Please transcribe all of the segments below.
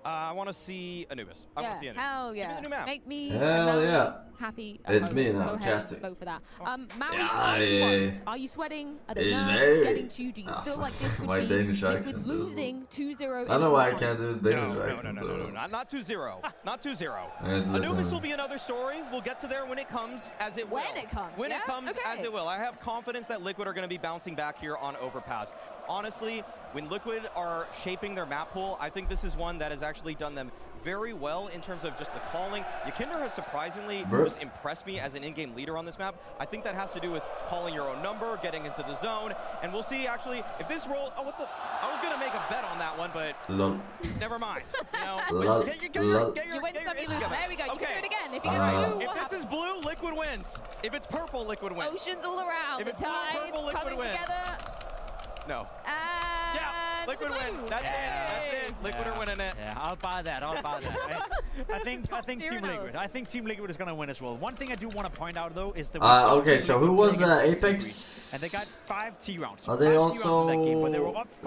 I want to see Anubis. I want to see Anubis. Hell yeah. Give me the new map. Make me happy. It's me now, go ahead, casting. vote for that. Maui, Yeah, are you sweating? Are the it's nerves very... getting to you? Do you feel like this would my be Danish accent losing 2-0? I don't know why I can't do the Danish accent. No, not 2-0. Not 2-0. Anubis will be another story. We'll get to there when it comes, as it will. When it comes. When it comes, as it will. I have confidence that Liquid are going to be bouncing back here on Overpass. Honestly, when Liquid are shaping their map pool, I think this is one that has actually done them very well in terms of just the calling. Yakinder has surprisingly just impressed me as an in-game leader on this map. I think that has to do with calling your own number, getting into the zone, and we'll see actually if this roll. Oh, what the? I was gonna make a bet on that one, but never mind. You know, get your you win some, you lose. There we go. You can do it again. If you get blue, if this is blue, Liquid wins. If it's purple, Liquid wins. Oceans all around. If the it's blue, tide purple, Liquid coming wins. together. No. Yeah, Liquid win. That's it. That's it. Liquid are winning it. Yeah, I'll buy that. I'll buy that. I think Team Liquid. I think Team Liquid is going to win as well. One thing I do want to point out though is the okay, so who was Apex? And they got 5 T rounds. Are they also?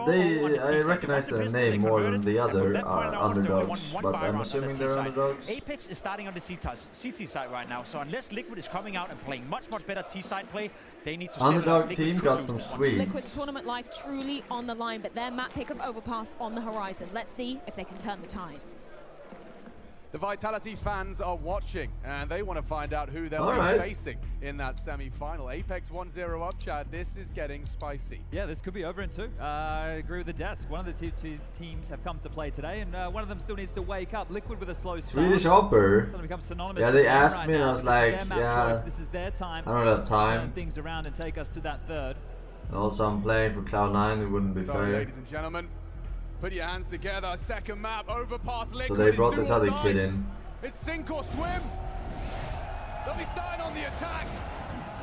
They I recognize their name more than the other underdogs, but I'm assuming they're underdogs. Apex is starting on the CT side right now, so unless Liquid is coming out and playing much better T side play, they need to. Underdog team got some sweets. Liquid's tournament life truly on the line, but their map pick of Overpass on the horizon. Let's see if they can turn the tides. The Vitality fans are watching, and they want to find out who they'll be facing in that semi-final. Apex 1-0 up, Chad. This is getting spicy. Yeah, this could be over in 2. I agree with the desk. One of the two teams have come to play today, and one of them still needs to wake up. Liquid with a slow start. Swedish Hopper. Synonymous. Yeah, they asked me, and I was like, yeah, this is their time. I don't have time. Turn things around and take us to that third. And also, I'm playing for Cloud9. It wouldn't be fair. Ladies and gentlemen, put your hands together. Second map, Overpass. Liquid. So they brought this other kid in. It's sink or swim. They'll be starting on the attack.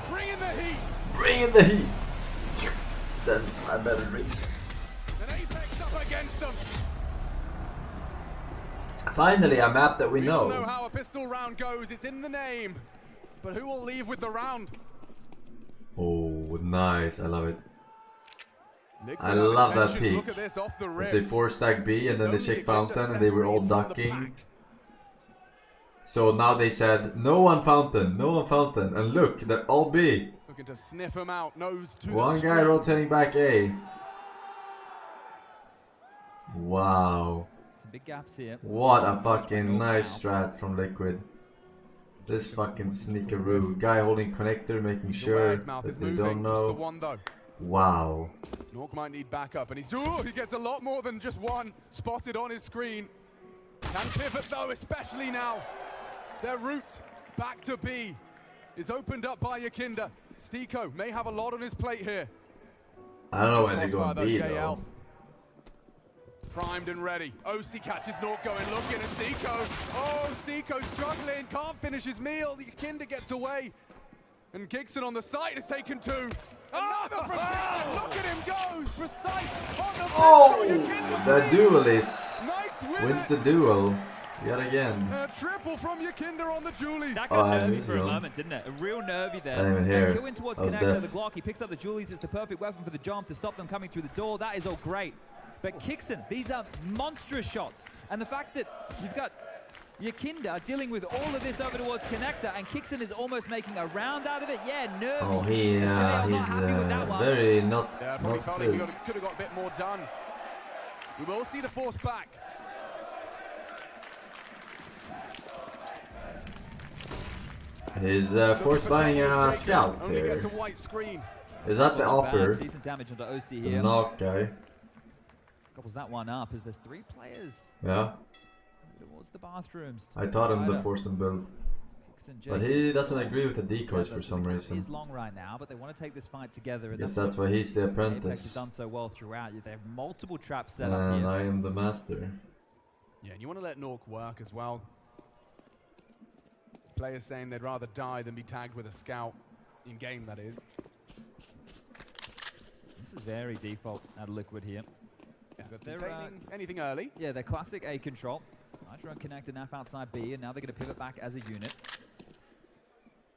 Bring in the heat. Bring in the heat. Then I better race. And Apex up against them. Finally, a map that we know. We all know how a pistol round goes. It's in the name. But who will leave with the round? Oh, nice. I love it. I love that peak. It's a 4-stack B and then they check fountain and they were all ducking. So now they said, no one fountain, no one fountain. And look, they're all B. Looking to sniff them out, nose to one guy rotating back A. Wow. Some big gaps here. What a fucking nice strat from Liquid. This fucking sneakeroo. Guy holding connector, making sure that they don't know. Wow. Nork might need backup, and he gets a lot more than just one spotted on his screen. Can pivot though, especially now. Their route back to B is opened up by Yakinder. Stiko may have a lot on his plate here. I don't know when they go on B though. Primed and ready. OC catches Nork going, looking at Stiko. Oh, Stiko struggling, can't finish his meal. Yakinder gets away. And Gigson on the side has taken 2. Another from Gigson. Look at him goes. Precise on the the duelist wins the duel yet again. A triple from Yakinder on the Julie. That got nervy for a moment, didn't it? A real nervy there. I didn't even hear. Queuing towards connector, the Glock. He picks up the Julies. It's the perfect weapon for the jump to stop them coming through the door. That is all great. But Kixon, these are monstrous shots. And the fact that you've got Yakinder dealing with all of this over towards connector, and Kixon is almost making a round out of it. Yeah, nervy. Oh, he's very not. Yeah, probably felt like he could have got a bit more done. We will see the force back. He's force buying a scout here. Is that the upper? Decent damage onto OC here. The knock guy. Gobbles that one up as there's 3 players. Yeah. Towards the bathrooms. I taught him the Forsen build. But he doesn't agree with the decoys for some reason. He's long right now, but they want to take this fight together. I guess that's why he's the apprentice. Apex has done so well throughout. They have multiple traps set up and here. I am the master. Yeah, and you want to let Nork work as well. Players saying they'd rather die than be tagged with a scout in game, that is. This is very default out of Liquid here. Yeah, containing anything early. Yeah, their classic A control. Nice run connected now outside B, and now they're going to pivot back as a unit.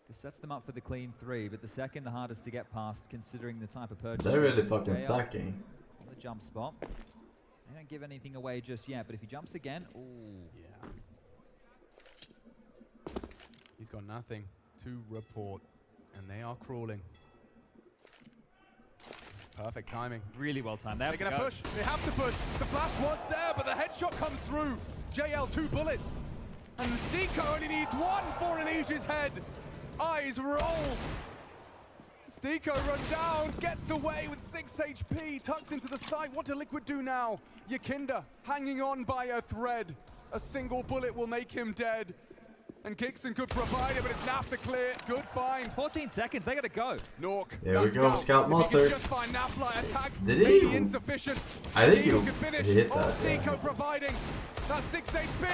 This sets them up for the clean 3, but the second the hardest to get past, considering the type of purchase. They're really fucking stacking. On the jump spot. They don't can't give anything away just yet, but if he jumps again, ooh. Yeah. He's got nothing to report, and they are crawling. Perfect timing. Really well timed. They're gonna push. They have to push. The flash was there, but the headshot comes through. JL 2 bullets. And Stiko only needs 1 for Elige's head. Eyes roll. Stiko runs down, gets away with 6 HP, tucks into the side. What does Liquid do now? Yakinda hanging on by a thread. A single bullet will make him dead. And Kixon could provide it, but it's Naf to clear. Good find. 14 seconds, they gotta go. Nork. There we go, Scout Master. If he could just find Naflight attack, Did he? maybe insufficient. I think Eagle could finish. he hit Oh, that. Stiko Yeah. providing. That's 6 HP.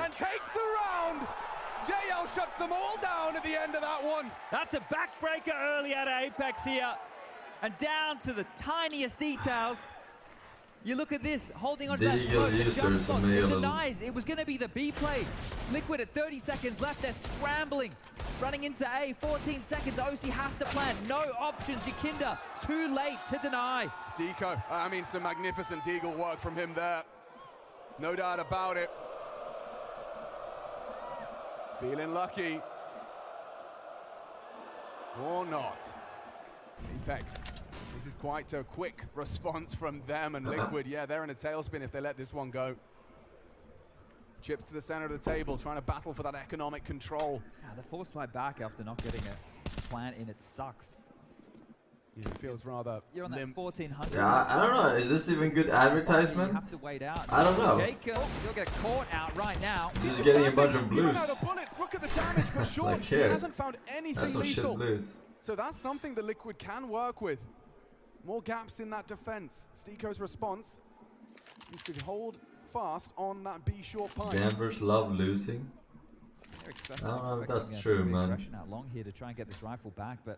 And takes the round. JL shuts them all down at the end of that one. That's a backbreaker early out of Apex here. And down to the tiniest details. You look at this, holding onto that smoke, the jump spot, the denies. It was going to be the B play. Liquid at 30 seconds left, they're scrambling. Running into A, 14 seconds, OC has to plant. No options, Yakinda, too late to deny. Stiko, I mean, some magnificent Deagle work from him there. No doubt about it. Feeling lucky. Or not. Apex. This is quite a quick response from them, and Liquid, yeah, they're in a tailspin if they let this one go. Chips to the center of the table, trying to battle for that economic control. Yeah, the forced fight back after not getting a plant in, it sucks. Yeah, it feels rather You're on that limp. 1400. Yeah, I don't know. Is this even good advertisement? You have to wait out. I don't know. Jacob, you'll get caught out right now. Just getting a bunch of You blues. run out of bullets, look at the damage, but Sean, Like he here. hasn't found anything That's some shit lethal. blues. So that's something that Liquid can work with. More gaps in that defense. Stiko's response is to hold fast on that B short pipe. Gamblers love losing. They're that's true, man. Aggression out long here to try and get this rifle back, but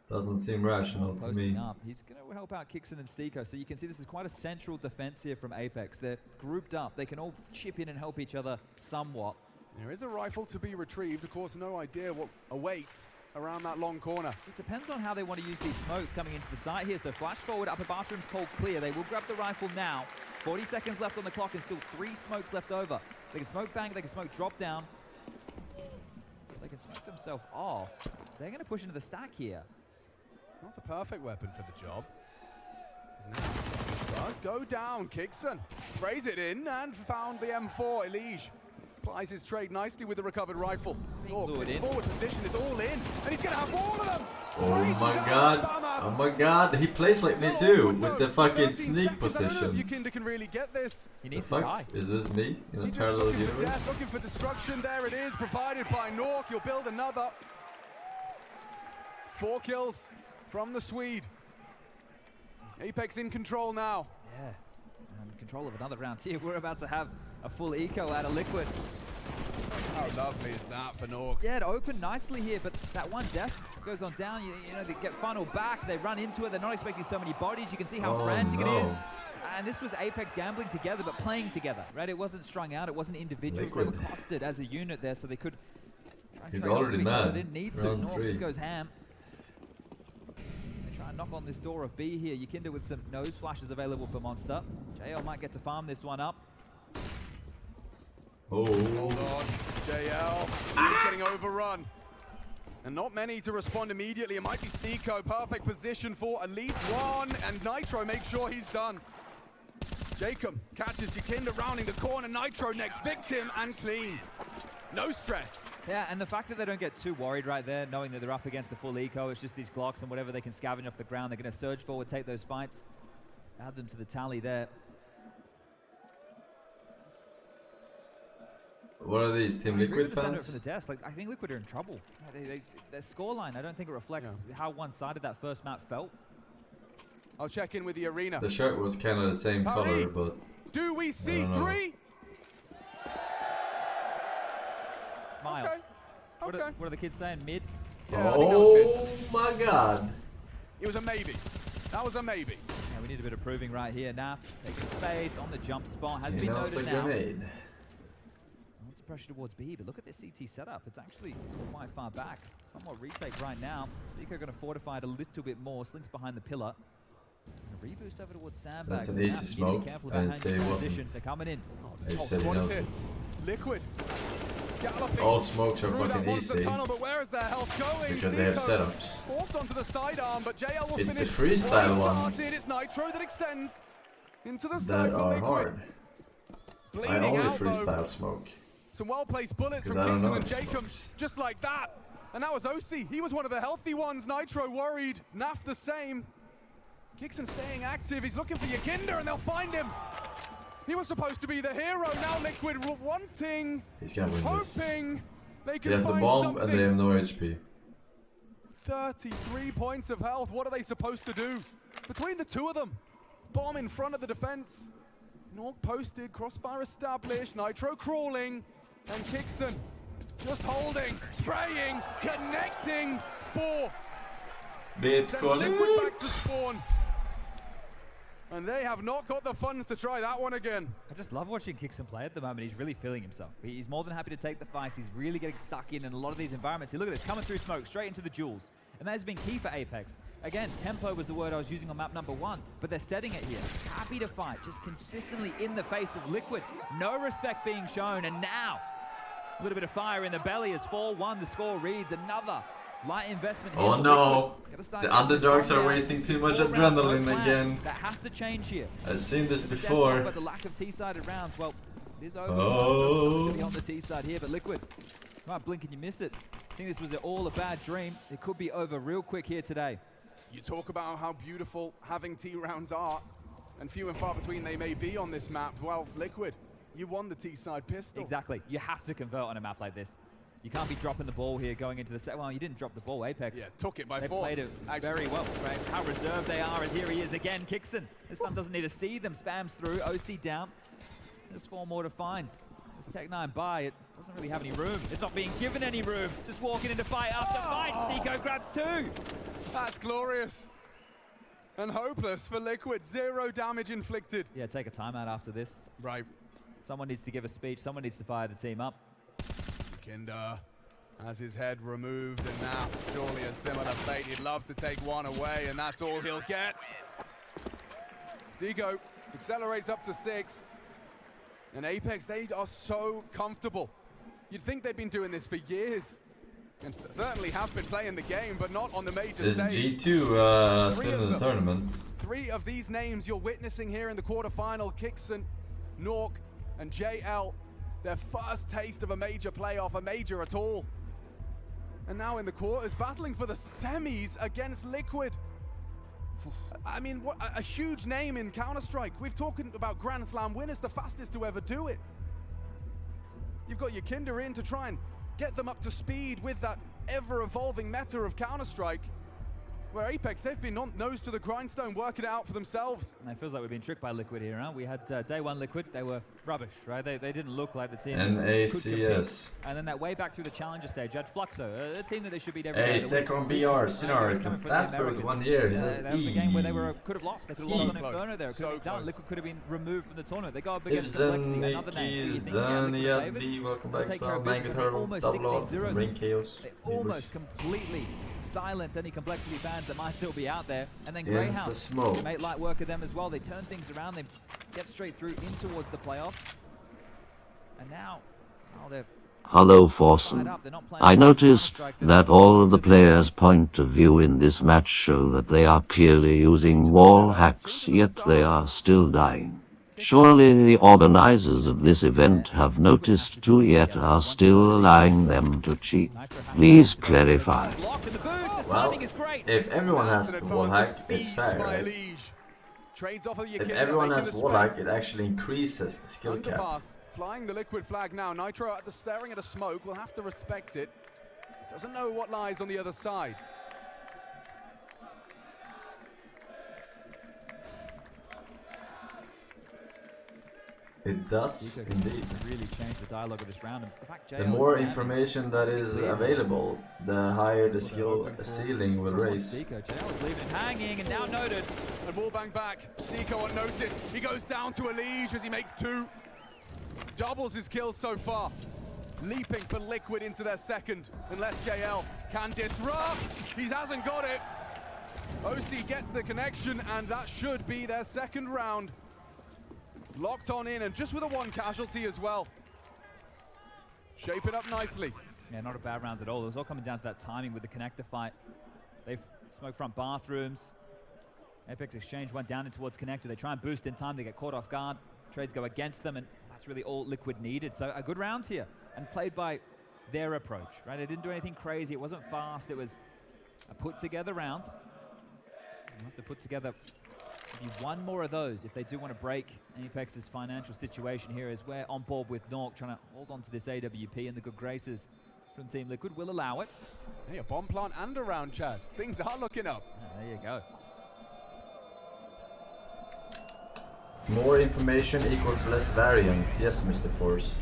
Doesn't seem rational to posting me. up. He's going to help out Kixon and Stiko. So you can see this is quite a central defense here from Apex. They're grouped up. They can all chip in and help each other somewhat. There is a rifle to be retrieved. Of course, no idea what awaits around that long corner. It depends on how they want to use these smokes coming into the site here. So flash forward, upper bathroom's pulled clear. They will grab the rifle now. 40 seconds left on the clock and still 3 smokes left over. They can smoke bang, they can smoke drop down. They can smoke themselves off. They're going to push into the stack here. Not the perfect weapon for the job. Does go down. Kixon sprays it in and found the M4. Elige applies his trade nicely with the recovered rifle. His forward position is all in, and he's going to have all of them. Oh my god. Oh my god. He plays like me too, with the fucking sneak positions. I don't know if Yakinda can really get this. He needs to die. Is this me in a He's just parallel looking for universe? death, looking for destruction. There it is, provided by Nork. He'll build another. 4 kills from the Swede. Apex in control now. Yeah, and control of another round here. We're about to have a full eco out of Liquid. How lovely is that for Nork? Yeah, it opened nicely here, but that one death goes on down. You know, they get funneled back. They run into it. They're not expecting so many bodies. You can see how frantic it is. And this was Apex gambling together, but playing together, right? It wasn't strung out. It wasn't individuals. Liquid. They were clustered as a unit there, so they could try and He's trade off already of each other. mad. They didn't need to. Round Nork 3. just goes ham. They try and knock on this door of B here. Yakinda with some nose flashes available for Monster. JL might get to farm this one up. Oh. Hold on, JL. He's getting overrun. And not many to respond immediately. It might be Stiko. Perfect position for at least one. And Nitro makes sure he's done. Jacob catches Yakinda rounding the corner. Nitro next victim and clean. No stress. Yeah, and the fact that they don't get too worried right there, knowing that they're up against the full eco, it's just these Glocks and whatever they can scavenge off the ground. They're going to surge forward, take those fights, add them to the tally there. What are these, Team Liquid From fans? the desk. Like, I think Liquid are in trouble. Their scoreline, I don't think it reflects how one-sided that first map felt. I'll check in with the arena. The shirt was kind of the same color, but do we see 3? Miles. Okay. What are the kids saying? Mid? Yeah, oh my god. It was a maybe. That was a maybe. Yeah, we need a bit of proving right here. Naf taking space on the jump spot. Has been You know, it's noted a now. grenade. Lots of pressure towards B, but look at this CT setup. It's actually quite far back. Somewhat retake right now. Stiko going to fortify it a little bit more. Slinks behind the pillar. Reboost over towards Sandbags. That's an easy smoke. I didn't say it wasn't. They're coming in. He Whole said he squad is knows here. it. Liquid. Galloping All smokes are through that fucking monster easy. tunnel, but where is their health going? Because they have Zico setups. forced onto the sidearm, but JL will It's the finish. freestyle what he ones started. It's Nitro that extends into the side that for are Liquid. hard. I Bleeding only out though. freestyle smoke. Some well-placed bullets from Because I don't Kingston know and any Jacob, smokes. just like that. And that was OC. He was one of the healthy ones. Nitro worried. Naf the same. Kingston staying active. He's looking for Yakinda, and they'll find him. He was supposed to be the hero. Now Liquid wanting, He's gonna win this. hoping they He can has the find bomb something. and they have no HP. 33 points of health. What are they supposed to do? Between the two of them, bomb in front of the defense. Nork posted, crossfire established, Nitro crawling, and Kickson just holding, spraying, connecting for. Bit Sends Liquid back to spawn. And they have not got the funds to try that one again. I just love watching Kickson play at the moment. He's really feeling himself. He's more than happy to take the fights. He's really getting stuck in a lot of these environments. See, look at this, coming through smoke, straight into the jewels. And that has been key for Apex. Again, tempo was the word I was using on map number 1, but they're setting it here. Happy to fight, just consistently in the face of Liquid. No respect being shown, and now a little bit of fire in the belly as 4-1. The score reads another light investment here. Oh no! Gotta start The getting this underdogs one are down. wasting too much 4 rounds, no adrenaline plan. again. That has to change here. I've seen this The best before. part, but the lack of T-sided rounds, well, it is over. Oh. It's on the T-side here, but Liquid, right, blink and you miss it. I think this was all a bad dream. It could be over real quick here today. You talk about how beautiful having T rounds are, and few and far between they may be on this map. Well, Liquid, you won the T-side pistol. Exactly. You have to convert on a map like this. You can't be dropping the ball here going into the set. Well, you didn't drop the ball, Apex. Yeah, took it by They force. played it very well, right? How reserved they are, as here he is again, Kickson. This time doesn't need to see them, spams through, OC down. There's 4 more to find. This Tech9 by, it doesn't really have any room. It's not being given any room. Just walking into fight after fight. Nico grabs 2. That's glorious. And hopeless for Liquid. 0 damage inflicted. Yeah, take a timeout after this. Right. Someone needs to give a speech. Someone needs to fire the team up. Kinder has his head removed, and now surely a similar fate. He'd love to take one away, and that's all he'll get. Zico accelerates up to 6. And Apex, they are so comfortable. You'd think they'd been doing this for years. And certainly have been playing the game, but not on the major Is stage. G2 still in the tournament? 3 of these names you're witnessing here in the quarterfinal, Kickson, Nork, and JL. Their first taste of a major playoff, a major at all. And now in the quarters, battling for the semis against Liquid. I mean, what a huge name in Counter-Strike. We've talked about Grand Slam winners, the fastest to ever do it. You've got your Kinder in to try and get them up to speed with that ever-evolving meta of Counter-Strike. Where Apex, they've been on nose to the grindstone, working it out for themselves. And it feels like we've been tricked by Liquid here, huh? We had day 1 Liquid, they were rubbish, right? They didn't look like the team that could compete. NACS. And then that way back through the challenger stage, you had Fluxo, a team that they should beat every Hey, day. second BR, Sinar, can Statsburg 1 year. He says That was a game where they E. could have lost. They could have lost on Close. Inferno there. It could have So been done. close. Liquid could have been removed from the tournament. They got up against Complexity, another name. Who you think, yeah, Liquid are favored. Zaniad, welcome They'll back take to care our of Manga business, and they Turtle, almost Double 16-0. Up, Rain Chaos. They almost completely silence any Complexity fans that might still be out there. And then Yes, Greyhound the smoke. made light work of them as well. They turn things around. They get straight through in towards the playoffs. And now, oh, they're Hello fired Forsen. up. They're not playing I noticed Counter-Strike. that all of the players' point of view in this match show that they are clearly using wall hacks, yet they are still dying. Surely the organizers of this event have noticed too, yet are still allowing them to cheat. Please clarify. Blocked in the boost. The Well, timing is great. if everyone has That's an the wall hack, advantage it's seized fair, by right? Liege. Trades off of If Yakinda, everyone making has the wall hack, space. it actually increases the skill cap. Underpass, flying the Liquid flag now. Nitro at the staring at a smoke. Will have to respect it. Doesn't know what lies on the other side. It does, Zico indeed. can really change the dialogue of this round. And the fact The JL more is information that is available, the higher the skill ceiling will raise. Zico, JL is leaving it hanging and now noted. And wallbang back. Zico on notice. He goes down to a Liege as he makes 2. Doubles his kills so far. Leaping for Liquid into their second. Unless JL can disrupt. He hasn't got it. OC gets the connection, and that should be their second round. Locked on in, and just with a 1 casualty as well. Shape it up nicely. Yeah, not a bad round at all. It was all coming down to that timing with the connector fight. They've smoked front bathrooms. Apex Exchange went down in towards connector. They try and boost in time. They get caught off guard. Trades go against them, and that's really all Liquid needed. So a good round here, and played by their approach, right? They didn't do anything crazy. It wasn't fast. It was a put-together round. We'll have to put together maybe 1 more of those if they do want to break Apex's financial situation here, as we're on board with Nork trying to hold on to this AWP, and the good graces from Team Liquid will allow it. Hey, a bomb plant and a round, Chad. Things are looking up. There you go. More information equals less variance. Yes, Mr. Force.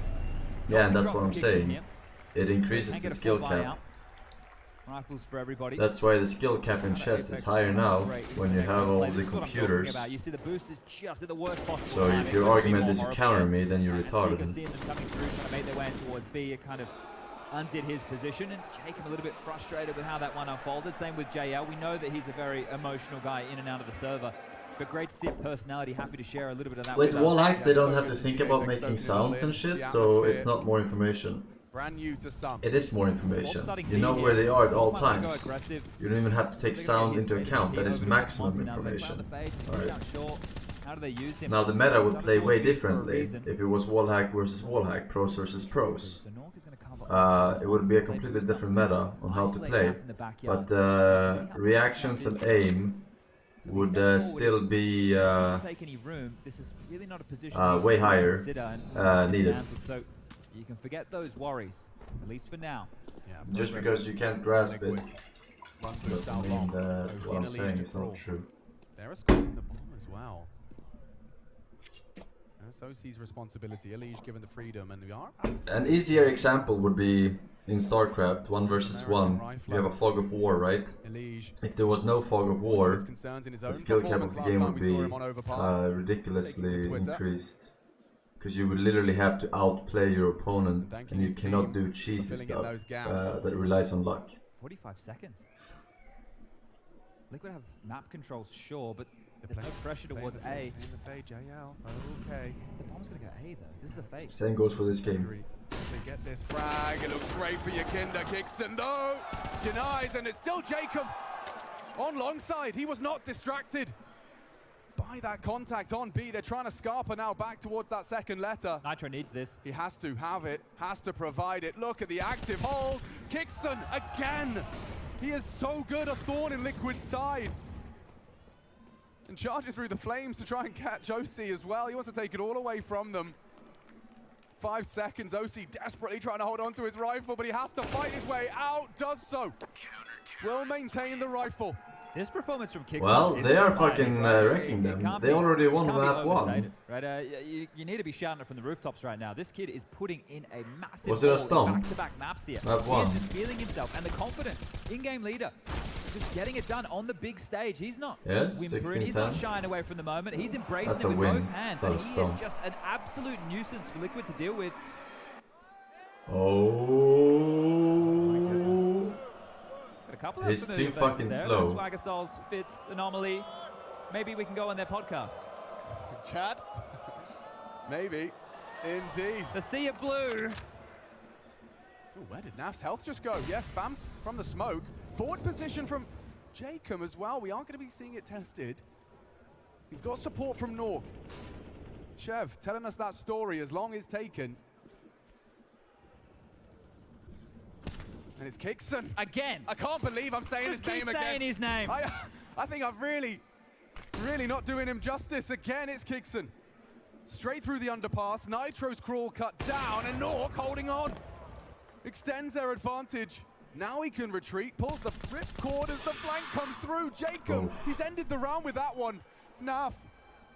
Yeah, and that's what I'm saying. It increases the skill cap. Rifles for everybody. That's why the skill cap in chess is higher now when you have all the computers. You see the boost is just at the worst possible So if your argument is you counter me, then you're retarded. You can see them coming through, trying to make their way in towards B. It kind of undid his position, and Jacob a little bit frustrated with how that one unfolded. Same with JL. We know that he's a very emotional guy in and out of the server. But great to see a personality, happy to share a little bit of that With us. wall hacks, they don't have to think about making sounds and shit, so it's not more information. Brand new to some. It is more information. You know where they are at all times. You don't even have to take sound into account. That is maximum information. Alright. Now the meta would play way differently if it was wall hack versus wall hack, pros versus pros. It would be a completely different meta on how to play. But reactions and aim would still be way higher needed. So you can forget those worries, at least for now. Yeah, just because you can't grasp it doesn't mean that what I'm saying is not true. They're escorting the bomb as well. That's OC's responsibility. Elige given the freedom, and we are. An easier example would be in StarCraft 1 versus 1. You have a fog of war, right? If there was no fog of war, the skill cap of the game would be ridiculously increased. Because you would literally have to outplay your opponent, and you cannot do cheesy stuff that relies on luck. 45 seconds. Liquid have map controls, sure, but there's no pressure towards A. In the fade, JL. Okay. The bomb's gonna go A though. This is a fake. Same goes for this game. They get this frag. It looks great for Yakinda. Kixon though denies, and it's still Jacob on long side. He was not distracted by that contact on B. They're trying to Scarpa now back towards that second letter. Nitro needs this. He has to have it, has to provide it. Look at the active hold. Kixon again. He is so good, a thorn in Liquid's side. And charges through the flames to try and catch OC as well. He wants to take it all away from them. 5 seconds, OC desperately trying to hold on to his rifle, but he has to fight his way out, does so. Will maintain the rifle. This performance from Kickstart. Well, they are fucking wrecking them. They already won map 1. Right, you need to be shouting it from the rooftops right now. This kid is putting in a massive. Was it a stomp? Back-to-back maps here. Map 1. He is just feeling himself, and the confidence. In-game leader, just getting it done on the big stage. He's not whimpering. He's not shying away from the moment. He's embracing it with both hands, and he is just an absolute nuisance for Liquid to deal with. Oh. He's too fucking slow. Swagger Souls, Fitz, Anomaly. Maybe we can go on their podcast. Chad? Maybe. Indeed. The Sea of Blue. Ooh, where did Naf's health just go? Yes, spams from the smoke. Forward position from Jacob as well. We are going to be seeing it tested. He's got support from Nork. Chev telling us that story as long as taken. And it's Kixon. Again. I can't believe I'm saying his name again. Saying his name. I think I'm really not doing him justice. Again, it's Kixon. Straight through the underpass. Nitro's crawl cut down, and Nork holding on. Extends their advantage. Now he can retreat. Pulls the rip cord as the flank comes through. Jacob, he's ended the round with that one. Naf,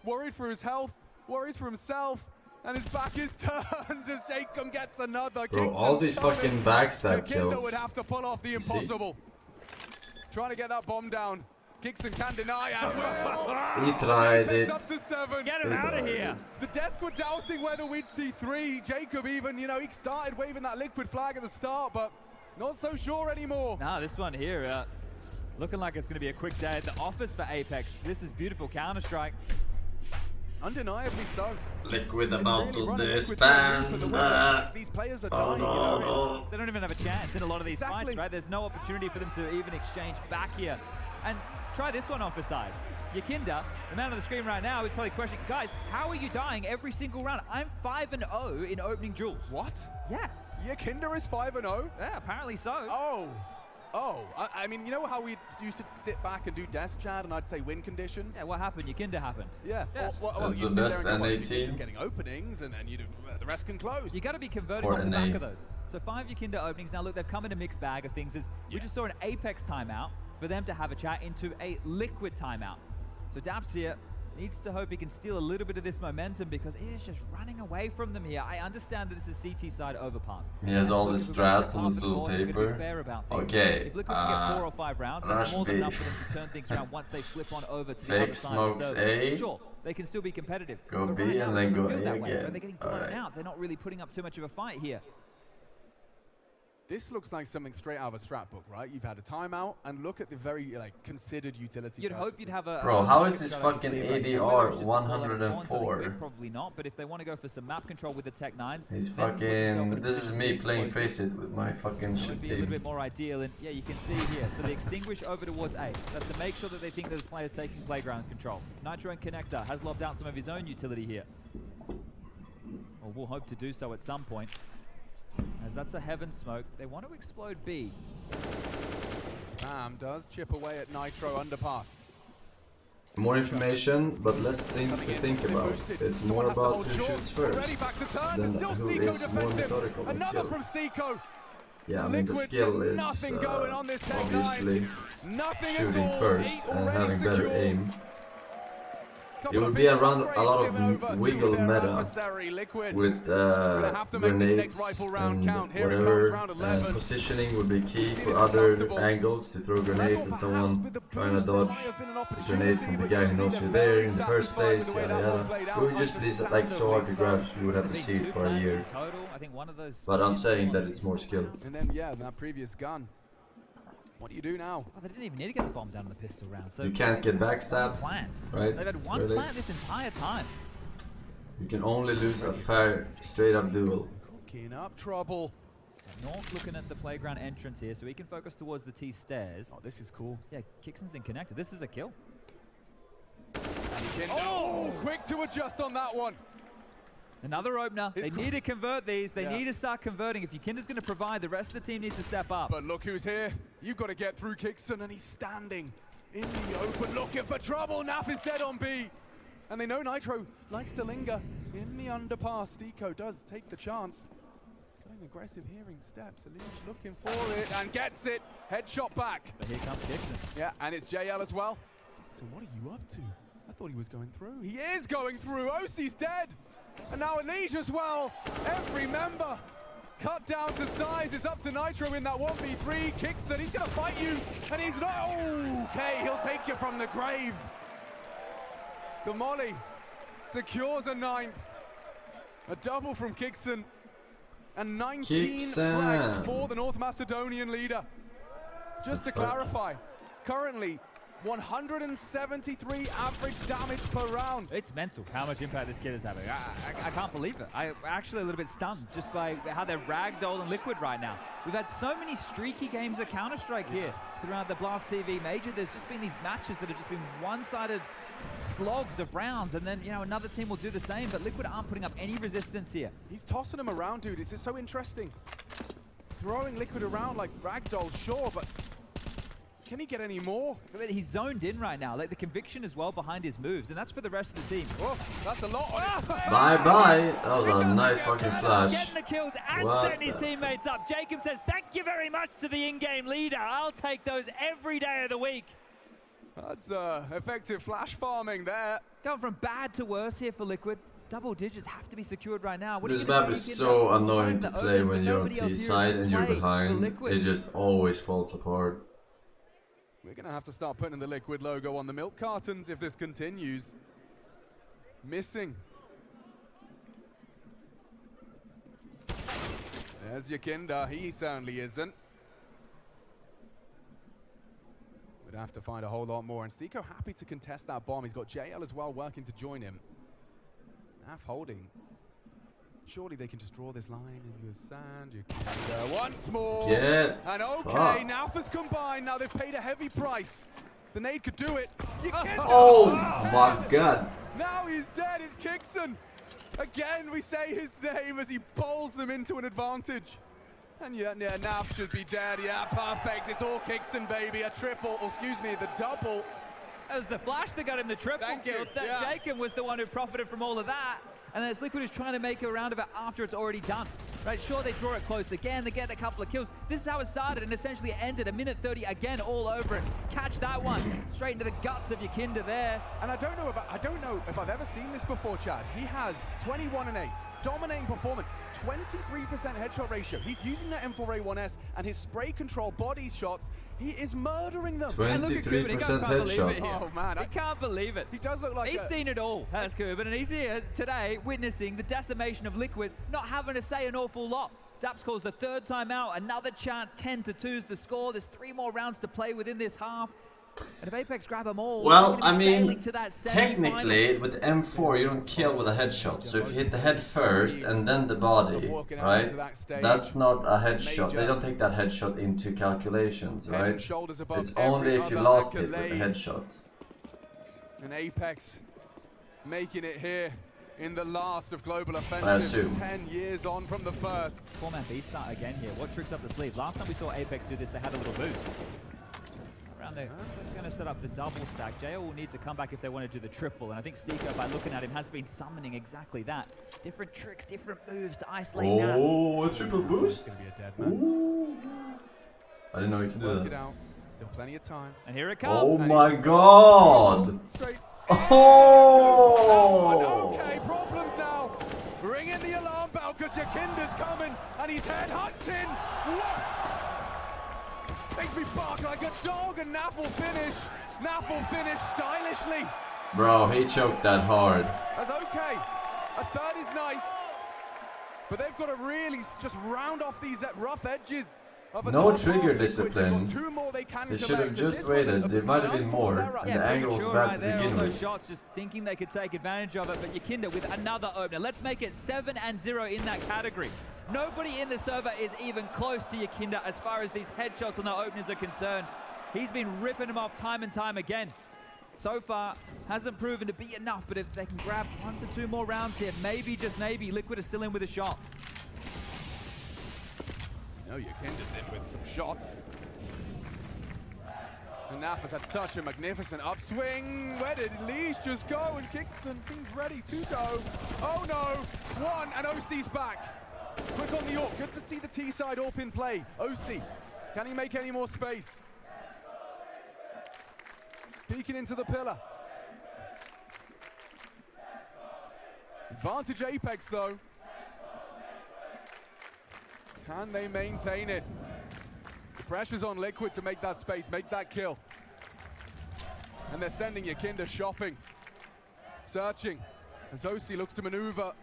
worried for his health, worries for himself. And his back is turned as Jacob gets another. Bro, all these fucking backstab kills. Would have to pull off the impossible. Trying to get that bomb down. Kixon can deny and will. He tried it. Up to 7. Get him out of here. The desk were doubting whether we'd see 3. Jacob even, he started waving that Liquid flag at the start, but not so sure anymore. Nah, this one here, Looking like it's going to be a quick day at the office for Apex. This is beautiful Counter-Strike. Undeniably so. Liquid It's about really to run Liquid disband. to the world. These players are dying, you know. They don't even have a chance in a lot of these Exactly. fights, right? There's no opportunity for them to even exchange back here. And try this one on for size. Yakinda, the man on the screen right now, is probably questioning, guys, how are you dying every single round? I'm 5-0 in opening duels. What? Yeah. Yakinda is 5-0? Yeah, apparently so. Oh, I mean, you know how we used to sit back and do desk chat and I'd say win conditions? Yeah, what happened? Yakinda happened. Yeah. Yeah. Well, That's you the sit best there and go, well, NA Yakinda's team. getting openings and then you do, the rest can close. You got to be converting Or off the NA. back of those. So 5 Yakinda openings. Now look, they've come in a mixed bag of things. We just saw an Apex timeout for them to have a chat into a Liquid timeout. So Daps here needs to hope he can steal a little bit of this momentum because he is just running away from them here. I understand that this is CT side overpass. He has all the Look, if we're gonna strats set on half this the little course, we're gonna be paper. fair about things. Okay, If Liquid can get 4 or 5 rounds, that's Rush more than B. enough for them to turn things around once they flip on over to the Fake other side of the smokes server. A. Sure, they can still be competitive. Go but B right now, and it then doesn't go feel A that way. again. They're getting blown Alright. out. They're not really putting up too much of a fight here. This looks like something straight out of a strat book, right? You've had a timeout, and look at the very considered utility. You'd hope you'd have a... Bro, how is a this shot up fucking your sleeve right ADR now. Whether it's just all on its own, so they 104? win, probably not, but if they want to go for some map control with the Tech 9s... He's then put themselves in fucking. a This is position me to be playing explosive. Face It with my fucking Would shit be a little team. bit more ideal, and yeah, you can see here. So they extinguish over towards A. That's to make sure that they think there's players taking playground control. Nitro and Connector has lobbed out some of his own utility here. Or will hope to do so at some point. As that's a heaven smoke. They want to explode B. Spam does chip away at Nitro underpass. More information, but less things to Coming in, think been about. boosted. It's Someone more has to about hold who short. shoots Already first. back to turn. Then Still who Stiko is more defensive. methodical than Another skill. from Stiko. Yeah, I mean the Liquid skill got is nothing going on this Tech 9. obviously Nothing shooting at all. first 8 and already having better secure. aim. It Couple will of be a pistol lot upgrades given over of to wiggle their meta adversary, Liquid. with Gonna have to make this grenades next rifle round and count. Here it comes, whatever. round And 11. positioning would be key See for this other uncomfortable. angles to throw grenades Rebel and perhaps someone with the trying to boost, there dodge might have been an the opportunity, grenades from the but guy you who can knows see you're they're there very in the first satisfied with place. the way Yada that one yada. played out, It would just be like so hard to understandably grab. so. You would have I to think see it 2 for a plants year. in total. I think one of those... But I'm saying that it's more skill. And then, yeah, that previous gun. What do you do now? Oh, they didn't even need to get the bomb down in the pistol round. So You can't get backstabbed, Plan. right? They've had one Really? plant this entire time. You can only lose a fair, straight up duel. Cooking up trouble. North looking at the playground entrance here, so he can focus towards the T stairs. Oh, this is cool. Yeah, Kixon's in connected. This is a kill. Oh, quick to adjust on that one. Another opener. They need to convert these. They Yeah. need to start converting. If Yakinda's going to provide, the rest of the team needs to step up. But look who's here. You've got to get through Kickson, and he's standing in the open looking for trouble. Naf is dead on B. And they know Nitro likes to linger in the underpass. Stiko does take the chance. Going aggressive, hearing steps. Alish looking for it and gets it. Headshot back. But here comes Kixon. Yeah, and it's JL as well. So what are you up to? I thought he was going through. He is going through. OC's dead. And now Alish as well. Every member cut down to size. It's up to Nitro in that 1v3. Kickson, he's going to fight you. And he's not. Oh, okay, he'll take you from the grave. The Molly secures a 9th. A double from Kickson. And 19 Kickson. frags for the North Macedonian leader. Just to clarify, currently 173 average damage per round. It's mental how much impact this kid is having. I can't believe it. I'm actually a little bit stunned just by how they're ragdolling Liquid right now. We've had so many streaky games of Counter-Strike here throughout the Blast TV Major. There's just been these matches that have just been one-sided slogs of rounds, and then, you know, another team will do the same, but Liquid aren't putting up any resistance here. He's tossing him around, dude. This is so interesting. Throwing Liquid around like ragdoll, sure, but can he get any more? He's zoned in right now, like the conviction as well behind his moves, and that's for the rest of the team. Oh, that's a lot on his face. Bye-bye. That was a nice fucking flash. Getting the kills and What setting his the teammates up. Jacob says, thank you very much to the in-game leader. I'll take those every day of the week. That's effective flash farming there. Going from bad to worse here for Liquid. Double digits have to be secured right now. What are This you gonna map do? is You so can annoying the to play opens, when but you're on nobody else T here is side to and you're play for behind. Liquid. It just always falls apart. We're going to have to start putting the Liquid logo on the milk cartons if this continues. Missing. There's Yakinda. He certainly isn't. But Gonna have to find a whole lot more. And Stiko happy to contest that bomb. He's got JL as well working to join him. Naf holding. Surely they can just draw this line in the sand. Once more. Yeah. And okay, Naf has combined. Now they've paid a heavy price. The nade could do it. Oh my god. Now he's dead. It's Kixon. Again, we say his name as he bowls them into an advantage. And yeah, Naf should be dead. Yeah, perfect. It's all Kixon, baby. A triple, or excuse me, the double. That was the flash that got him the triple kill. Jacob was the one who profited from all of that. And then it's Liquid who's trying to make a round of it after it's already done. Right, sure, they draw it close again, they get a couple of kills. This is how it started and essentially ended. A minute 30 again, all over it. Catch that one, straight into the guts of Yakinda there. And I don't know if I've ever seen this before, Chad. He has 21 and 8, dominating performance, 23% headshot ratio. He's using that M4A1S and his spray control body shots. He is murdering them. 23% headshot. Oh man, I can't believe it. He does look like he's seen it all, has Kuben, and he's here today witnessing the decimation of Liquid, not having to say an awful lot. Daps calls the third time out, another chant, 10-2 is the score. There's 3 more rounds to play within this half. And if Apex grab them all, well, I mean, technically with M4 you don't kill with a headshot. So if you hit the head first and then the body, right? That's not a headshot. They don't take that headshot into calculations, right? It's only if you lost it with a headshot. And Apex making it here in the last of Global Offensive, 10 years on from the first. 4-man B start again here. What tricks up the sleeve? Last time we saw Apex do this, they had a little boost. They're going to set up the double stack. JL will need to come back if they want to do the triple, and I think Stiko, by looking at him, has been summoning exactly that. Different tricks, different moves to isolate Naf. Oh, a triple boost? Gonna be a dead man. Ooh. I didn't know you could do that. It out. Still plenty of time. And here it comes. Oh my god! Straight. Oh! Okay, problems now. Ring in the alarm bell because Yakinda's coming and he's head hunting. Whoa! Makes me bark like a dog, and Naf will finish. Naf will finish stylishly. Bro, he choked that hard. That's okay. A third is nice. But they've got to really just round off these rough edges. No trigger discipline. They should have just waited. There might have been more. And the angle was bad to begin with. Shots, just thinking they could take advantage of it. But Yakinda with another opener. Let's make it 7-0 in that category. Nobody in the server is even close to Yakinda as far as these headshots on the openers are concerned. He's been ripping them off time and time again. So far, hasn't proven to be enough, but if they can grab 1 to 2 more rounds here, maybe, just maybe, Liquid is still in with a shot. You know Yakinda's in with some shots. And Naf has had such a magnificent upswing. Where did Leash just go? And Kixon seems ready to go. Oh no! 1, and OC's back. Quick on the AWP. Good to see the T-side AWP in play. OC, can he make any more space? Peeking into the pillar. Advantage Apex though. Can they maintain it? The pressure's on Liquid to make that space, make that kill. And they're sending Yakinda shopping. Searching as OC looks to maneuver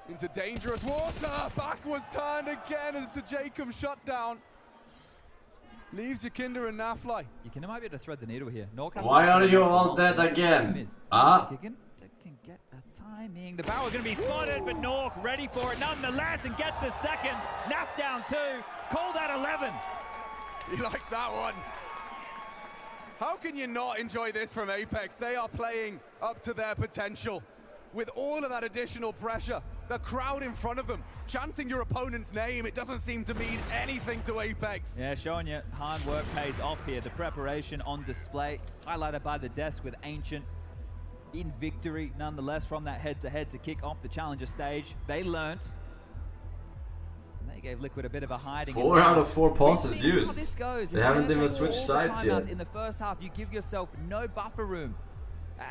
into dangerous water. Back was turned again as the Jacob shutdown. Leaves Yakinda and Nafly. Yakinda might be able to thread the needle here. Why are you all dead again? Ah. Can get a timing. The barrel going to be spotted, but Nork ready for it nonetheless and gets the second. Naf down 2. Call that 11. He likes that one. How can you not enjoy this from Apex? They are playing up to their potential with all of that additional pressure. The crowd in front of them, chanting your opponent's name, it doesn't seem to mean anything to Apex. Yeah, showing you hard work pays off here. The preparation on display, highlighted by the desk with Ancient in victory, nonetheless, from that head-to-head to kick off the Challenger stage. They learnt. And they gave Liquid a bit of a hiding. 4 out of 4 passes used. This goes. They haven't even switched sides yet. In the first half, you give yourself no buffer room.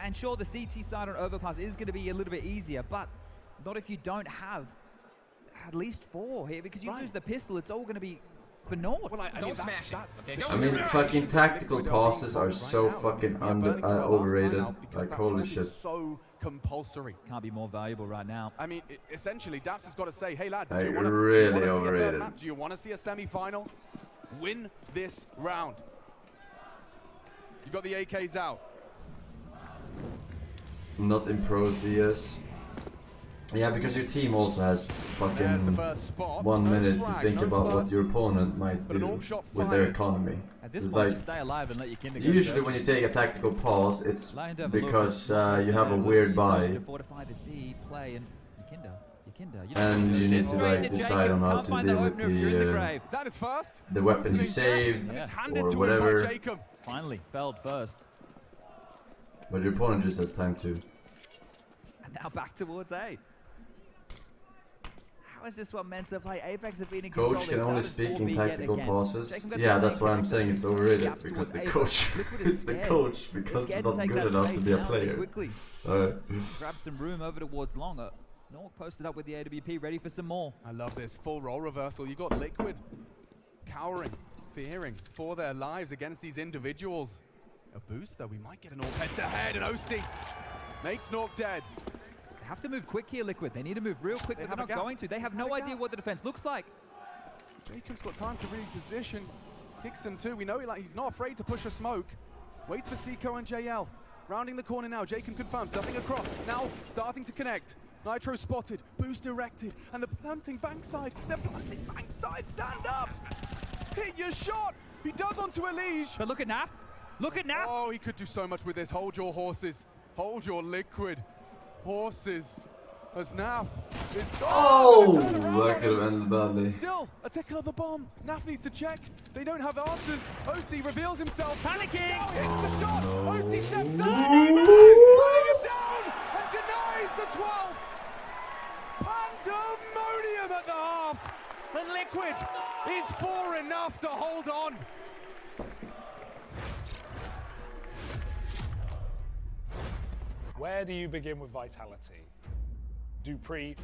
And sure, the CT side on overpass is going to be a little bit easier, but not if you don't have at least 4 here, because you lose the pistol, it's all going to be for naught. Well, I mean, fucking tactical passes are so fucking overrated. Like, holy shit. So compulsory. Can't be more valuable right now. I mean, essentially, Daps has got to say, hey lads, like, do you want overrated. Do you want to see a semi-final? Win this round. You got the AKs out. Not in pro CS. Yeah, because your team also has There's the fucking first spot. 1 No minute to flag, think no about blood, what your opponent might but an do AWP shot with their fired. economy. At this It's point, like, to stay alive and let your Kinder go usually when searching. you take a tactical pause, it's Allowing to have a look, because it's you have a look, weird it's open buy to fortify this B play and Yakinda, and you need to Straight like to decide Jacob. on how Can't to find deal the with opener if you're in the the grave. Is that his first? weapon you Opening death, saved and it's Yeah. handed or to whatever. him by Jacob. Finally, failed first. But your opponent just has time to. And now back towards A. How is this one meant to play? Apex have been in control. Coach They can only started speak in 4B yet tactical again. pauses. Jacob got Yeah, to that's play why I'm Kinder saying it's through overrated gaps because towards the A, coach but Liquid is the scared. coach They're because scared he's to not take good that enough to space be a now. They player. quickly Alright. grab some room over towards long. Nork posted up with the AWP, ready for some more. I love this full role reversal. You got Liquid cowering, fearing for their lives against these individuals. A boost though, we might get an all head to head, and OC makes Nork dead. They have to move quick here, Liquid. They need to move real quick, They but have they're a not gap. going to. They have They have no a idea gap. what the defense looks like. Jacob's got time to reposition. Kixon too, we know he's not afraid to push a smoke. Waits for Stico and JL. Rounding the corner now, Jacob confirms, dumping across. Now starting to connect. Nitro spotted, boost directed, and the planting bankside. They're planting bankside, stand up! Hit your shot! He does onto Elige. But look at Naf. Look at Naf. Oh, he could do so much with this. Hold your horses. Hold your Liquid horses. As Naf is... Oh, gonna turn around that on could have him. ended badly. Still, a tickle of the bomb. Naf needs to check. They don't have answers. OC reveals himself. Panicking. Now hits the shot. no. OC steps up. Running him down and denies the 12. Pandemonium at the half. And Liquid is far enough to hold on. Where do you begin with vitality? Dupree,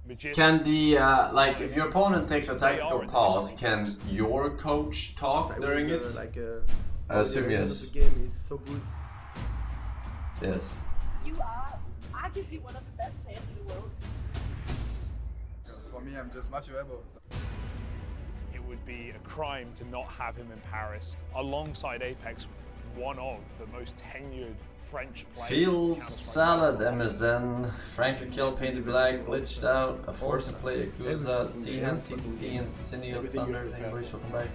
Magician. Can the like if your opponent takes a tactical pause, can your coach talk during it? I assume yes. The game is so good. Yes. You are arguably one of the best players in the world. For me, I'm just much available. It would be a crime to not have him in Paris alongside Apex, one of the most tenured French players. Field Salad, MSN, Frankie Kill, Painted Black, Glitched Out, a Forsen Play, Yakuza, Seahan, CTT, and Cineal Thunder. Thank you very much, welcome back.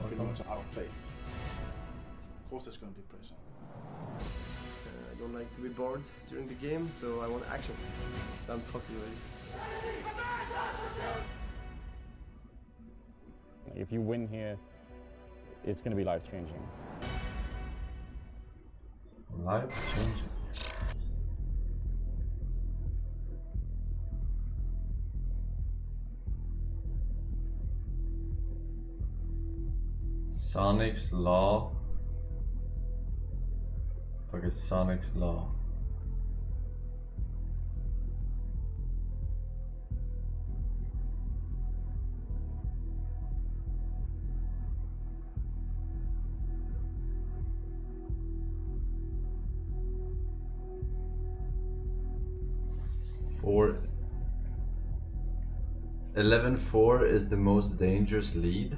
Pretty much outplay. Of course, there's going to be pressure. I don't like to be bored during the game, so I want action. I'm fucking ready. If you win here, it's going to be life-changing. Life changing. Sonic's Law. Fuck is Sonic's Law? For 11-4 is the most dangerous lead.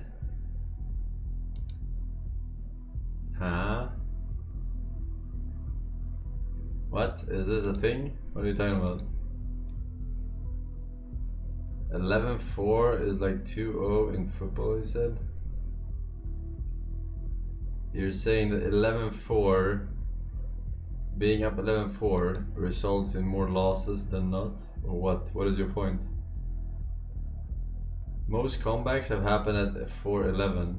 Huh? What? Is this a thing? What are you talking about? 11-4 is like 2-0 in football, you said? You're saying that 11-4, being up 11-4, results in more losses than not? Or what? What is your point? Most comebacks have happened at 4-11.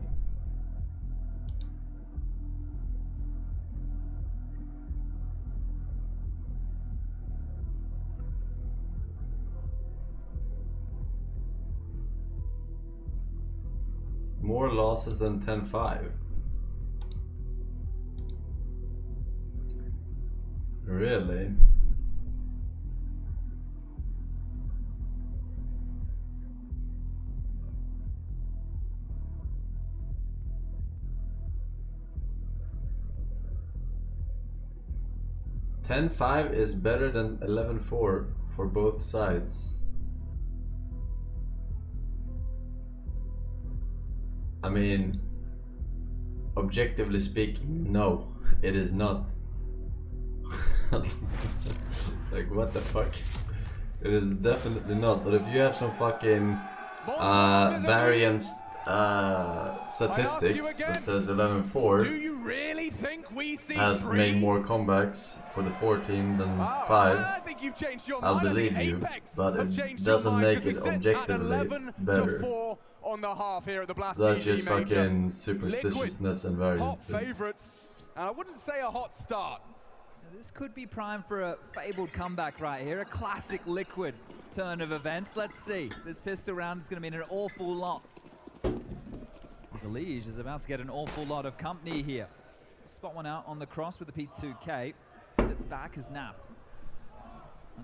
More losses than 10-5. Really? $10-5 is better than 11-4 for both sides. I mean, objectively speaking, no, it is not. Like, what the fuck? It is definitely not. But if you have some fucking variance statistics that says 11-4 has made more comebacks for the 14 than 5, I'll believe you, but it doesn't make it objectively better. On the half here at the Blast That's TV just major. fucking superstitiousness and variance. Top favorites, and I wouldn't say a hot start. This could be prime for a fabled comeback right here, a classic Liquid turn of events. Let's see. This pistol round is going to mean an awful lot. As Elige is about to get an awful lot of company here. Spot one out on the cross with the P2K. It's back as Naf.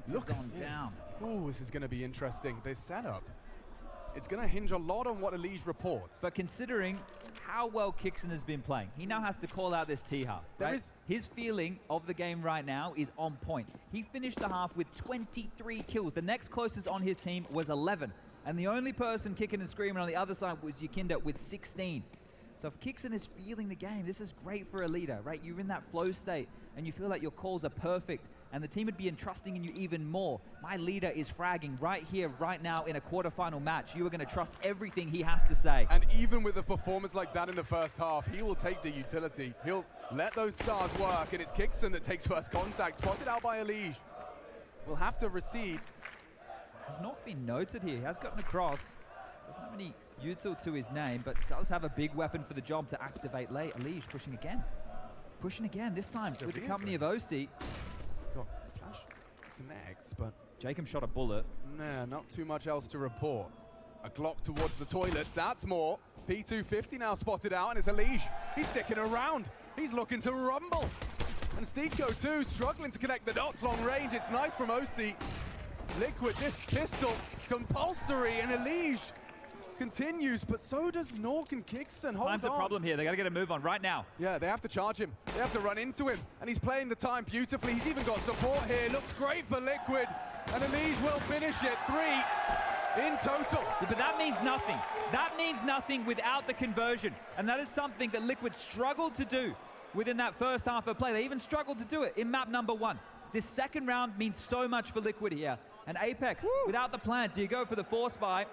Look on down. Oh, this is going to be interesting. This setup. It's going to hinge a lot on what Elige reports. But considering how well Kixon has been playing, he now has to call out this T-half, right? His feeling of the game right now is on point. He finished the half with 23 kills. The next closest on his team was 11. And the only person kicking and screaming on the other side was Yukinda with 16. So if Kixon is feeling the game, this is great for a leader, right? You're in that flow state and you feel like your calls are perfect and the team would be entrusting in you even more. My leader is fragging right here, right now in a quarterfinal match. You are going to trust everything he has to say. And even with a performance like that in the first half, he will take the utility. He'll let those stars work, and it's Kixon that takes first contact, spotted out by Elige. Will have to recede. Has not been noted here. He has gotten across. Doesn't have any util to his name, but does have a big weapon for the job to activate late. Elige pushing again. Pushing again, this time with the company of OC. Got flash connects, but Jacob shot a bullet. Nah, not too much else to report. A Glock towards the toilets, that's more. P250 now spotted out, and it's Elige. He's sticking around. He's looking to rumble. And Stiko too, struggling to connect the dots long range. It's nice from OC. Liquid, this pistol, compulsory, and Elige continues, but so does Nork and Kixon. Hold Time's on. a problem here. They got to get a move on right now. Yeah, they have to charge him. They have to run into him, and he's playing the time beautifully. He's even got support here. Looks great for Liquid, and Elige will finish it. 3 in total. But that means nothing. That means nothing without the conversion, and that is something that Liquid struggled to do within that first half of play. They even struggled to do it in map number 1. This second round means so much for Liquid here. And Apex, without the plan, do you go for the force buy?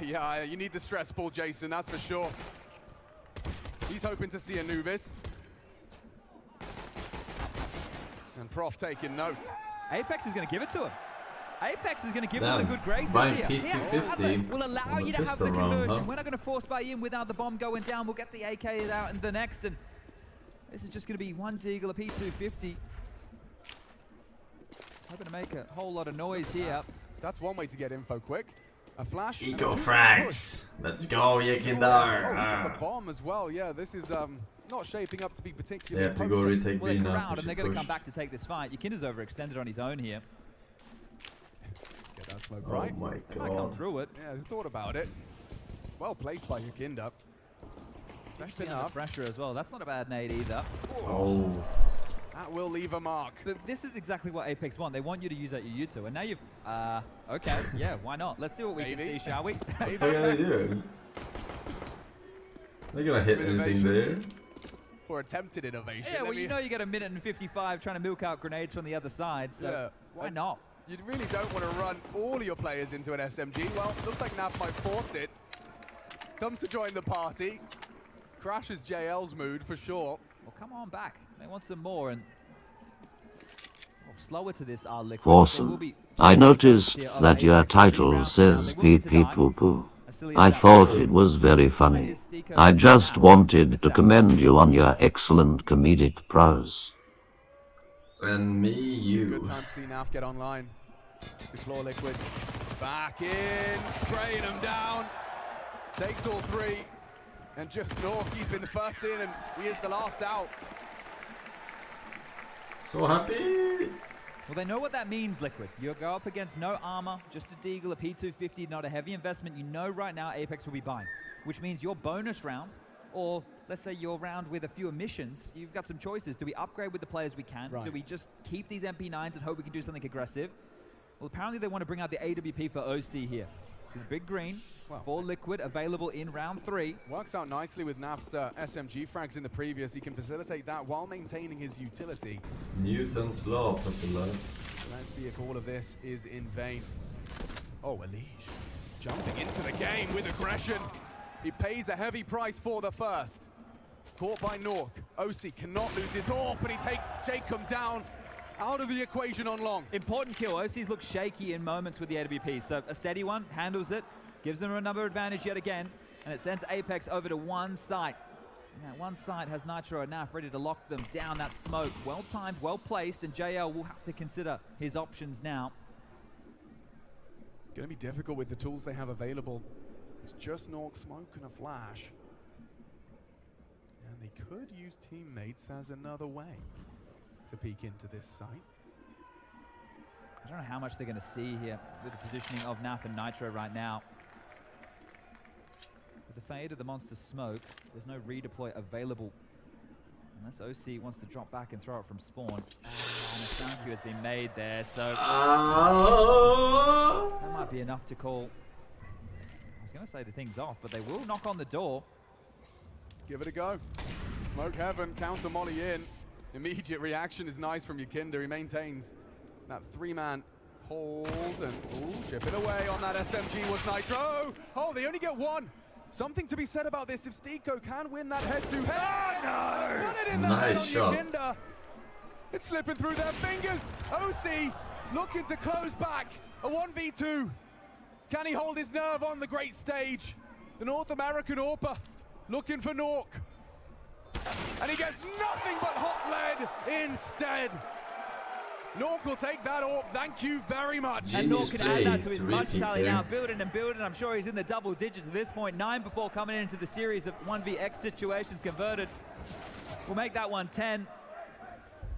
Yeah, you need the stress ball, Jason, that's for sure. He's hoping to see Anubis. And Prof taking notes. Apex is going to give it to him. Apex is going to give him the good graces here. P250 will allow you to have the conversion. We're not going to force buy in without the bomb going down. We'll get the AK out in the next. And this is just going to be one deagle, a P250. Hoping to make a whole lot of noise here. That's one way to get info quick. A flash. Eco frags. Let's go, Yekindar. Oh, he's got the bomb as well. Yeah, this is not shaping up to be particularly They have to go retake B now. Crowd, and they're going to come back to take this fight. Yukinda's overextended on his own here. Get that smoke right. Oh my Might come god. through it. Yeah, he thought about it. Well placed by Yukinda. Especially under pressure as well. That's not a bad nade either. Oh. That will leave a mark. But this is exactly what Apex want. They want you to use that Yuto, and now you've... okay, yeah, why not? Let's see what we can see, shall we? What are they gonna do? They're gonna hit anything there. Or attempted innovation. Yeah, well, you know you get a minute and 55 trying to milk out grenades from the other side, so why not? You really don't want to run all your players into an SMG. Well, looks like Naf might force it. Comes to join the party. Crashes JL's mood for sure. Well, come on back. They want some more, and slower to this are Liquid. Forsen, I noticed that your title says pee-pee poo-poo. I thought it was very funny. I just wanted to commend you on your excellent comedic prose. And me, you. Good time to see Naf get online. Deploy Liquid. Back in. Spraying them down. Takes all 3. And just North, he's been the first in, and he is the last out. So happy. Well, they know what that means, Liquid. You go up against no armor, just a deagle, a P250, not a heavy investment. You know right now Apex will be buying, which means your bonus round, or let's say your round with a few emissions, you've got some choices. Do we upgrade with the players we can? Right. Do we just keep these MP9s and hope we can do something aggressive? Well, apparently they want to bring out the AWP for OC here. to the big green. Well, for Liquid, available in round 3. Works out nicely with Naf's SMG frags in the previous. He can facilitate that while maintaining his utility. Newton's law, popular. Let's see if all of this is in vain. Oh, Elige jumping into the game with aggression. He pays a heavy price for the first. Caught by Nork. OC cannot lose his AWP, and he takes Jacob down out of the equation on long. Important kill. OC's looked shaky in moments with the AWP, so a steady one, handles it, gives them another advantage yet again, and it sends Apex over to one site. And that one site has Nitro and Naf ready to lock them down. That smoke, well timed, well placed, and JL will have to consider his options now. Gonna be difficult with the tools they have available. It's just Nork smoke and a flash. And they could use teammates as another way to peek into this site. I don't know how much they're going to see here with the positioning of Naf and Nitro right now. With the fade of the monster smoke, there's no redeploy available. Unless OC wants to drop back and throw it from spawn. And a sound cue has been made there, so that might be enough to call. I was going to say the thing's off, but they will knock on the door. Give it a go. Smoke heaven, counter molly in. Immediate reaction is nice from Yakinda. He maintains that 3-man hold and chip it away on that SMG was Nitro. Oh, they only get one. Something to be said about this. If Stiko can win that head-to-head. Oh, no! Put it in the head on Yakinda. It's slipping through their fingers. OC looking to close back. A 1v2. Can he hold his nerve on the great stage? The North American AWPer looking for Nork. And he gets nothing but hot lead instead. Nork will take that AWP, thank you very much. And Nork can add that to his punch tally now, building and building. I'm sure he's in the double digits at this point. 9 before coming into the series of 1vx situations converted. We'll make that one 10.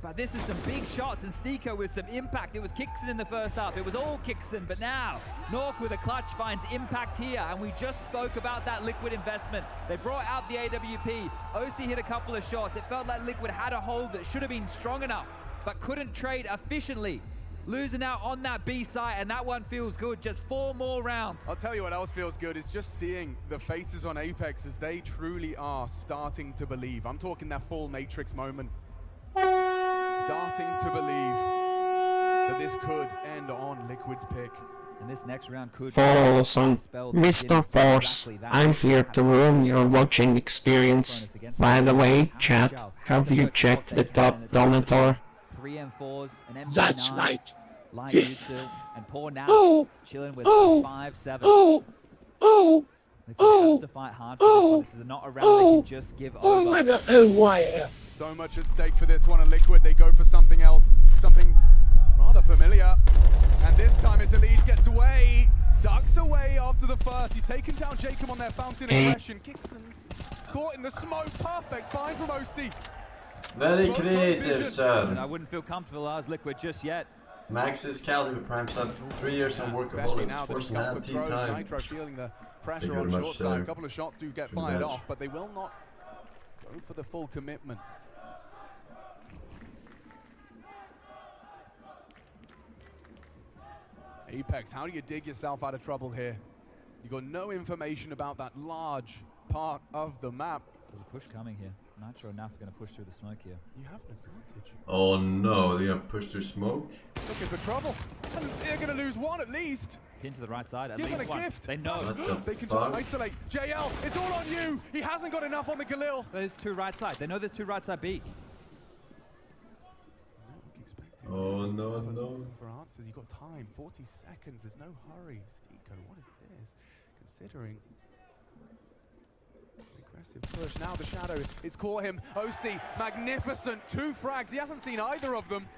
But this is some big shots, and Stiko with some impact. It was Kixon in the first half. It was all Kixon, but now Nork with a clutch finds impact here, and we just spoke about that Liquid investment. They brought out the AWP. OC hit a couple of shots. It felt like Liquid had a hold that should have been strong enough, but couldn't trade efficiently. Losing out on that B site, and that one feels good. Just 4 more rounds. I'll tell you what else feels good is just seeing the faces on Apex as they truly are starting to believe. I'm talking that full Matrix moment. Starting to believe that this could end on Liquid's pick. And this next round could Forsen, Mr. Force, I'm here to ruin your watching experience. By the way, chat, have you checked the top donator? 3 M4s, an MP9. That's right. Like you two, and poor now chilling with 5-7. They have to fight hard for this. This is not a round they can just give over. I don't know why. So much at stake for this one, and Liquid, they go for something else, something rather familiar. And this time it's Elige gets away, ducks away after the first. He's taken down Jacob on their fountain aggression. Kixon caught in the smoke, perfect find from OC. Very creative, sir. And I wouldn't feel comfortable as Liquid just yet. Max's caliber prime sub 3 years on workaholics. Forsen anti-time. Nitro feeling the pressure on short side. A couple of shots do get fired off, but they will not go for the full commitment. Apex, how do you dig yourself out of trouble here? You got no information about that large part of the map. There's a push coming here. Nitro and Naf are going to push through the smoke here. You have an advantage. Oh no, they're going to push through smoke. Looking for trouble. And they're going to lose one at least. Pin to the right side, at Give least him a one. gift. They know. They can try and isolate. JL, it's all on you. He hasn't got enough on the Galil. There's 2 right side. They know there's 2 right side B. Oh no, no. For answers, you got time, 40 seconds, there's no hurry. Stiko, what is this? Considering aggressive push, now the shadow, it's caught him. OC, magnificent, 2 frags, he hasn't seen either of them.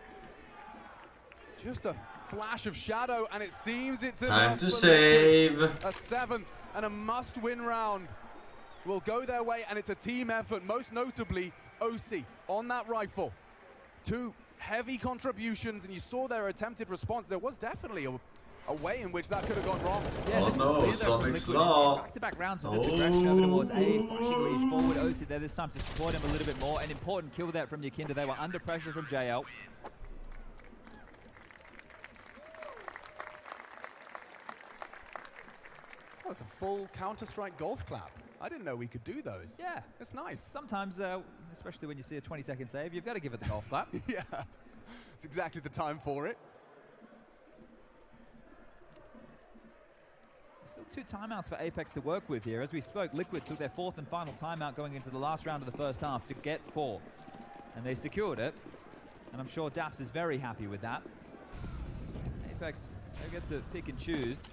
Just a flash of shadow, and it seems it's enough. Time to save. A 7th and a must-win round will go their way, and it's a team effort, most notably OC on that rifle. 2 heavy contributions, and you saw their attempted response. There was definitely a way in which that could have gone wrong. Yeah, oh no, Sonic's Law. Back-to-back rounds with this aggression over towards A, pushing Elige forward. OC there this time to support him a little bit more. An important kill there from Yakinda. They were under pressure from JL. was a full Counter-Strike golf clap. I didn't know we could do those. Yeah. It's nice. Sometimes, especially when you see a 20-second save, you've got to give it the golf clap. Yeah, it's exactly the time for it. Still 2 timeouts for Apex to work with here. As we spoke, Liquid took their 4th and final timeout going into the last round of the first half to get 4. And they secured it. And I'm sure Daps is very happy with that. Apex, they get to pick and choose.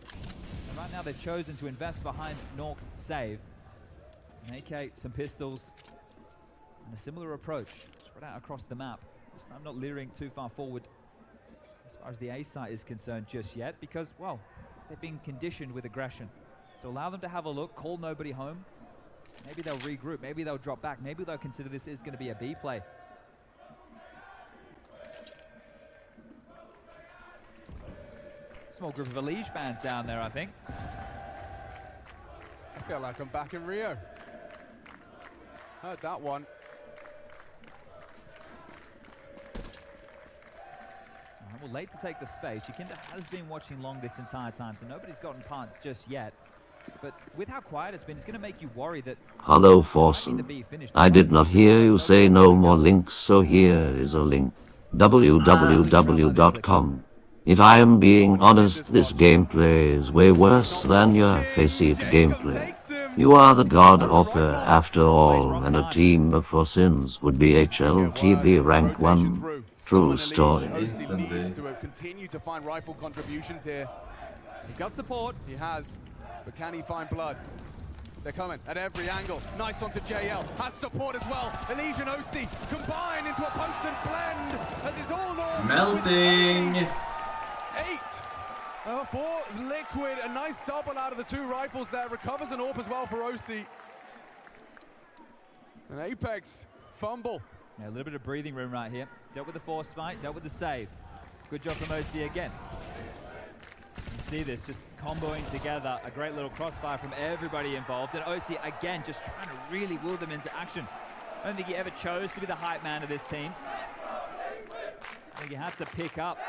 And right now they've chosen to invest behind Nork's save. An AK, some pistols, and a similar approach. Spread out across the map. This time not leering too far forward as far as the A site is concerned just yet, because, well, they've been conditioned with aggression. So allow them to have a look, call nobody home. Maybe they'll regroup, maybe they'll drop back, maybe they'll consider this is going to be a B play. Small group of Elige fans down there, I think. I feel like I'm back in Rio. Heard that one. Well, late to take the space. Yukinda has been watching long this entire time, so nobody's gotten parts just yet. But with how quiet it's been, it's going to make you worry that... Hello, Forsen. I did not hear you say no more links, so here is a link. www.com. If I am being honest, this gameplay is way worse than your Faceit gameplay. You are the god offer after all, and a team of Forsens would be HLTV rank 1. True story. Needs to continue to find rifle contributions here. He's got support. He has, but can he find blood? They're coming at every angle. Nice onto JL. Has support as well. Elige and OC combine into a potent blend as it's all North. Melting. 8 for Liquid. A nice double out of the 2 rifles there. Recovers an AWP as well for OC. And Apex fumble. Yeah, a little bit of breathing room right here. Dealt with the force fight, dealt with the save. Good job from OC again. You see this just comboing together. A great little crossfire from everybody involved. And OC again just trying to really will them into action. I don't think he ever chose to be the hype man of this team. I think he had to pick up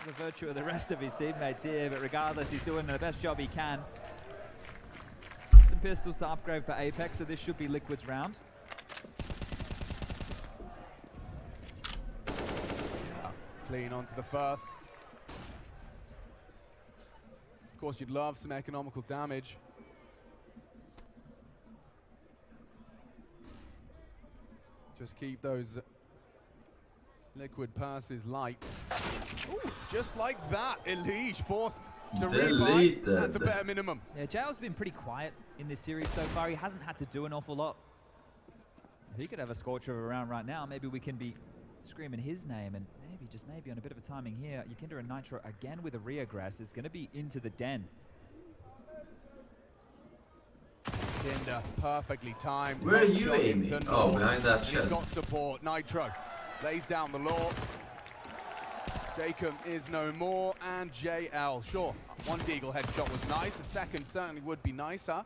the virtue of the rest of his teammates here, but regardless, he's doing the best job he can. Some pistols to upgrade for Apex, so this should be Liquid's round. Clean onto the first. Of course, you'd love some economical damage. Just keep those Liquid passes light. Ooh, just like that, Elige forced to rebuy at the bare minimum. Yeah, JL's been pretty quiet in this series so far. He hasn't had to do an awful lot. If he could have a scorcher of a round right now, maybe we can be screaming his name, and maybe, just maybe, on a bit of a timing here, Yukinda and Nitro again with a reaggress is going to be into the den. Yukinda perfectly timed. Where are you aiming? Oh, behind that He's shed. got support. Nitro lays down the law. Jacob is no more, and JL. Sure, one Deagle headshot was nice. A second certainly would be nicer.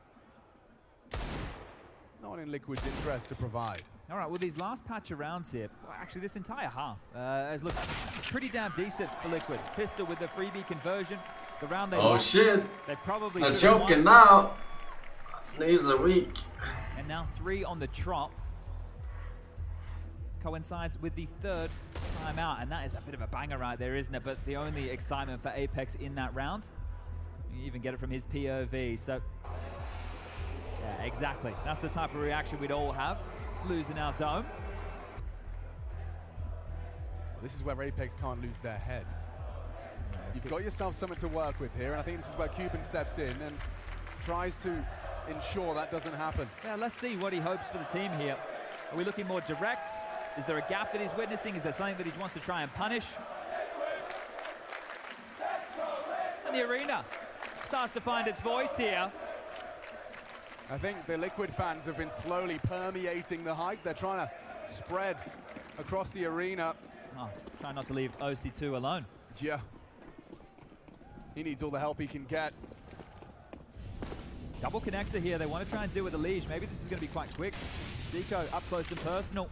Not in Liquid's interest to provide. All right, well, these last patch of rounds here, well, actually this entire half, has looked pretty damn decent for Liquid. Pistol with the freebie conversion. The round they lost, shit. They probably I'm should have choking won. now. Knees are weak. And now 3 on the trot. Coincides with the 3rd timeout, and that is a bit of a banger right there, isn't it? But the only excitement for Apex in that round, you even get it from his POV. So, yeah, exactly. That's the type of reaction we'd all have, losing our dome. This is where Apex can't lose their heads. You've got yourself something to work with here, and I think this is where Cuban steps in and tries to ensure that doesn't happen. Yeah, let's see what he hopes for the team here. Are we looking more direct? Is there a gap that he's witnessing? Is there something that he wants to try and punish? And the arena starts to find its voice here. I think the Liquid fans have been slowly permeating the hype. They're trying to spread across the arena. Oh, try not to leave OC2 alone. Yeah. He needs all the help he can get. Double connector here. They want to try and deal with the Elige. Maybe this is going to be quite quick. Zico up close and personal.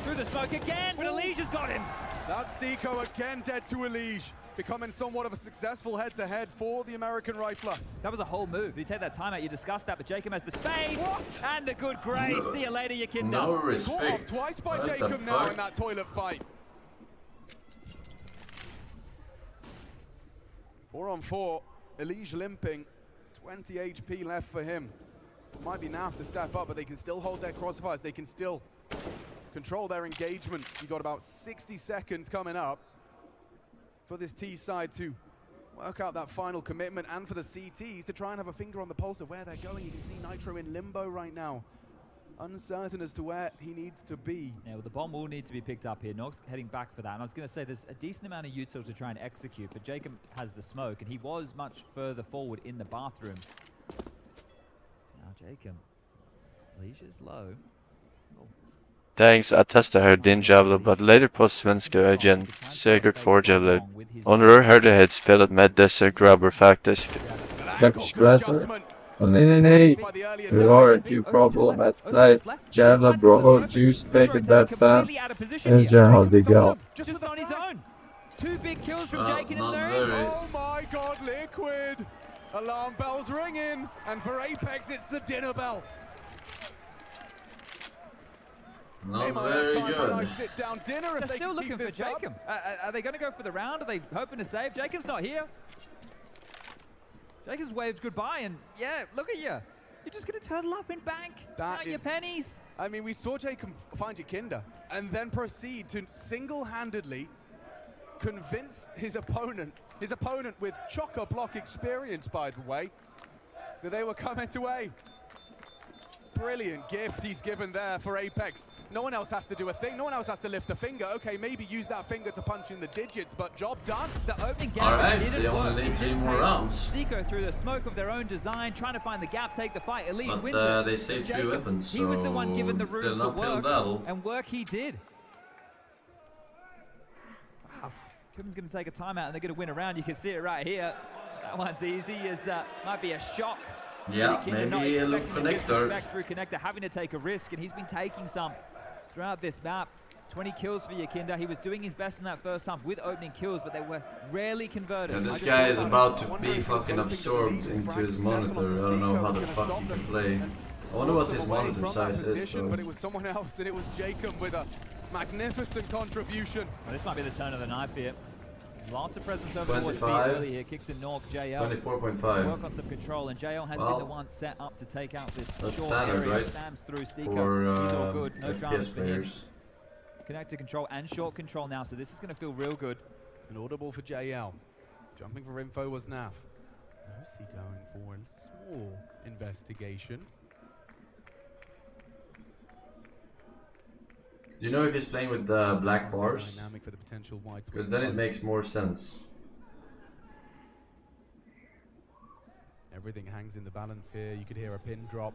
Through the smoke again, but Elige has got him. That's Deco again, dead to Elige. becoming somewhat of a successful head-to-head for the American rifler. That was a whole move. You take that timeout, you discussed that, but Jacob has the space. What? And a good grace. No. See you later, Yakinda. No Caught respect. off twice by What Jacob the now fuck? in that toilet fight. 4-on-4, Elige limping, 20 HP left for him. Might be Naf to step up, but they can still hold their crossfires. They can still control their engagements. You got about 60 seconds coming up for this T side to work out that final commitment, and for the CTs to try and have a finger on the pulse of where they're going. You can see Nitro in limbo right now, uncertain as to where he needs to be. Yeah, well, the bomb will need to be picked up here. Nox heading back for that. And I was going to say there's a decent amount of util to try and execute, but Jacob has the smoke, and he was much further forward in the bathroom. Now Jacob, Legion's low. Oh. Thanks, jag testar här din Javelin, but later på svenska igen. Säkert för Javelin. Undrar hur det hade spelat med dessa grabbar faktiskt. Backstretter. Oh, nej. Vi har ett ju problem att jävla bra juice packet that fan. And jag the gal. Just on his own. 2 big kills from Jacob in there. Oh my god, Liquid! Alarm bells ringing, and for Apex it's the dinner bell. Not very good. Sit-down dinner if They're they still can looking keep for this up. Jacob. Are they going to go for the round? Are they hoping to save? Jacob's not here. Jacob's waves goodbye, and yeah, look at you. You're just going to turtle up and bank. Not your pennies. I mean, we saw Jacob find Yakinda and then proceed to single-handedly convince his opponent with chock-a-block experience, by the way, that they were coming to A. Brilliant gift he's given there for Apex. No one else has to do a thing. No one else has to lift a finger. Okay, maybe use that finger to punch in the digits, but job done. The opening gap didn't they work. only need 3 more rounds. Seiko through the smoke of their own design, trying to find the gap, take the fight. Elise wins But it. they saved 2 Jacob, weapons, so he was the one given the room to uphill work, battle. and work he did. Wow, Cuban's going to take a timeout, and they're going to win a round. You can see it right here. That one's easy. Might be a shock. Yeah, maybe a look connector. Through connector, having to take a risk, and he's been taking some throughout this map. 20 kills for Yakinda. He was doing his best in that first half with opening kills, but they were rarely converted. Yeah, this guy is about to be fucking absorbed into his monitor. I don't know how the fuck he can play. I wonder what his monitor size is, though. But it was someone else, and it was Jacob with a magnificent contribution. Well, this might be the turn of the knife here. Lots of presence over towards B 25. early here. Kicks in Nork, JL. 24.5. Work on some control, and JL has been the one set up to take out this That's short standard, area. right? Spams through Stika. For He's all good. No dramas FPS for him. players. Connector control and short control now, so this is going to feel real good. An audible for JL. Jumping for info was Naf. Who's he going for? A small investigation. Do you know if he's playing with the black bars? Dynamic for the potential wide Because then it makes more sense. Everything hangs in the balance here. You could hear a pin drop.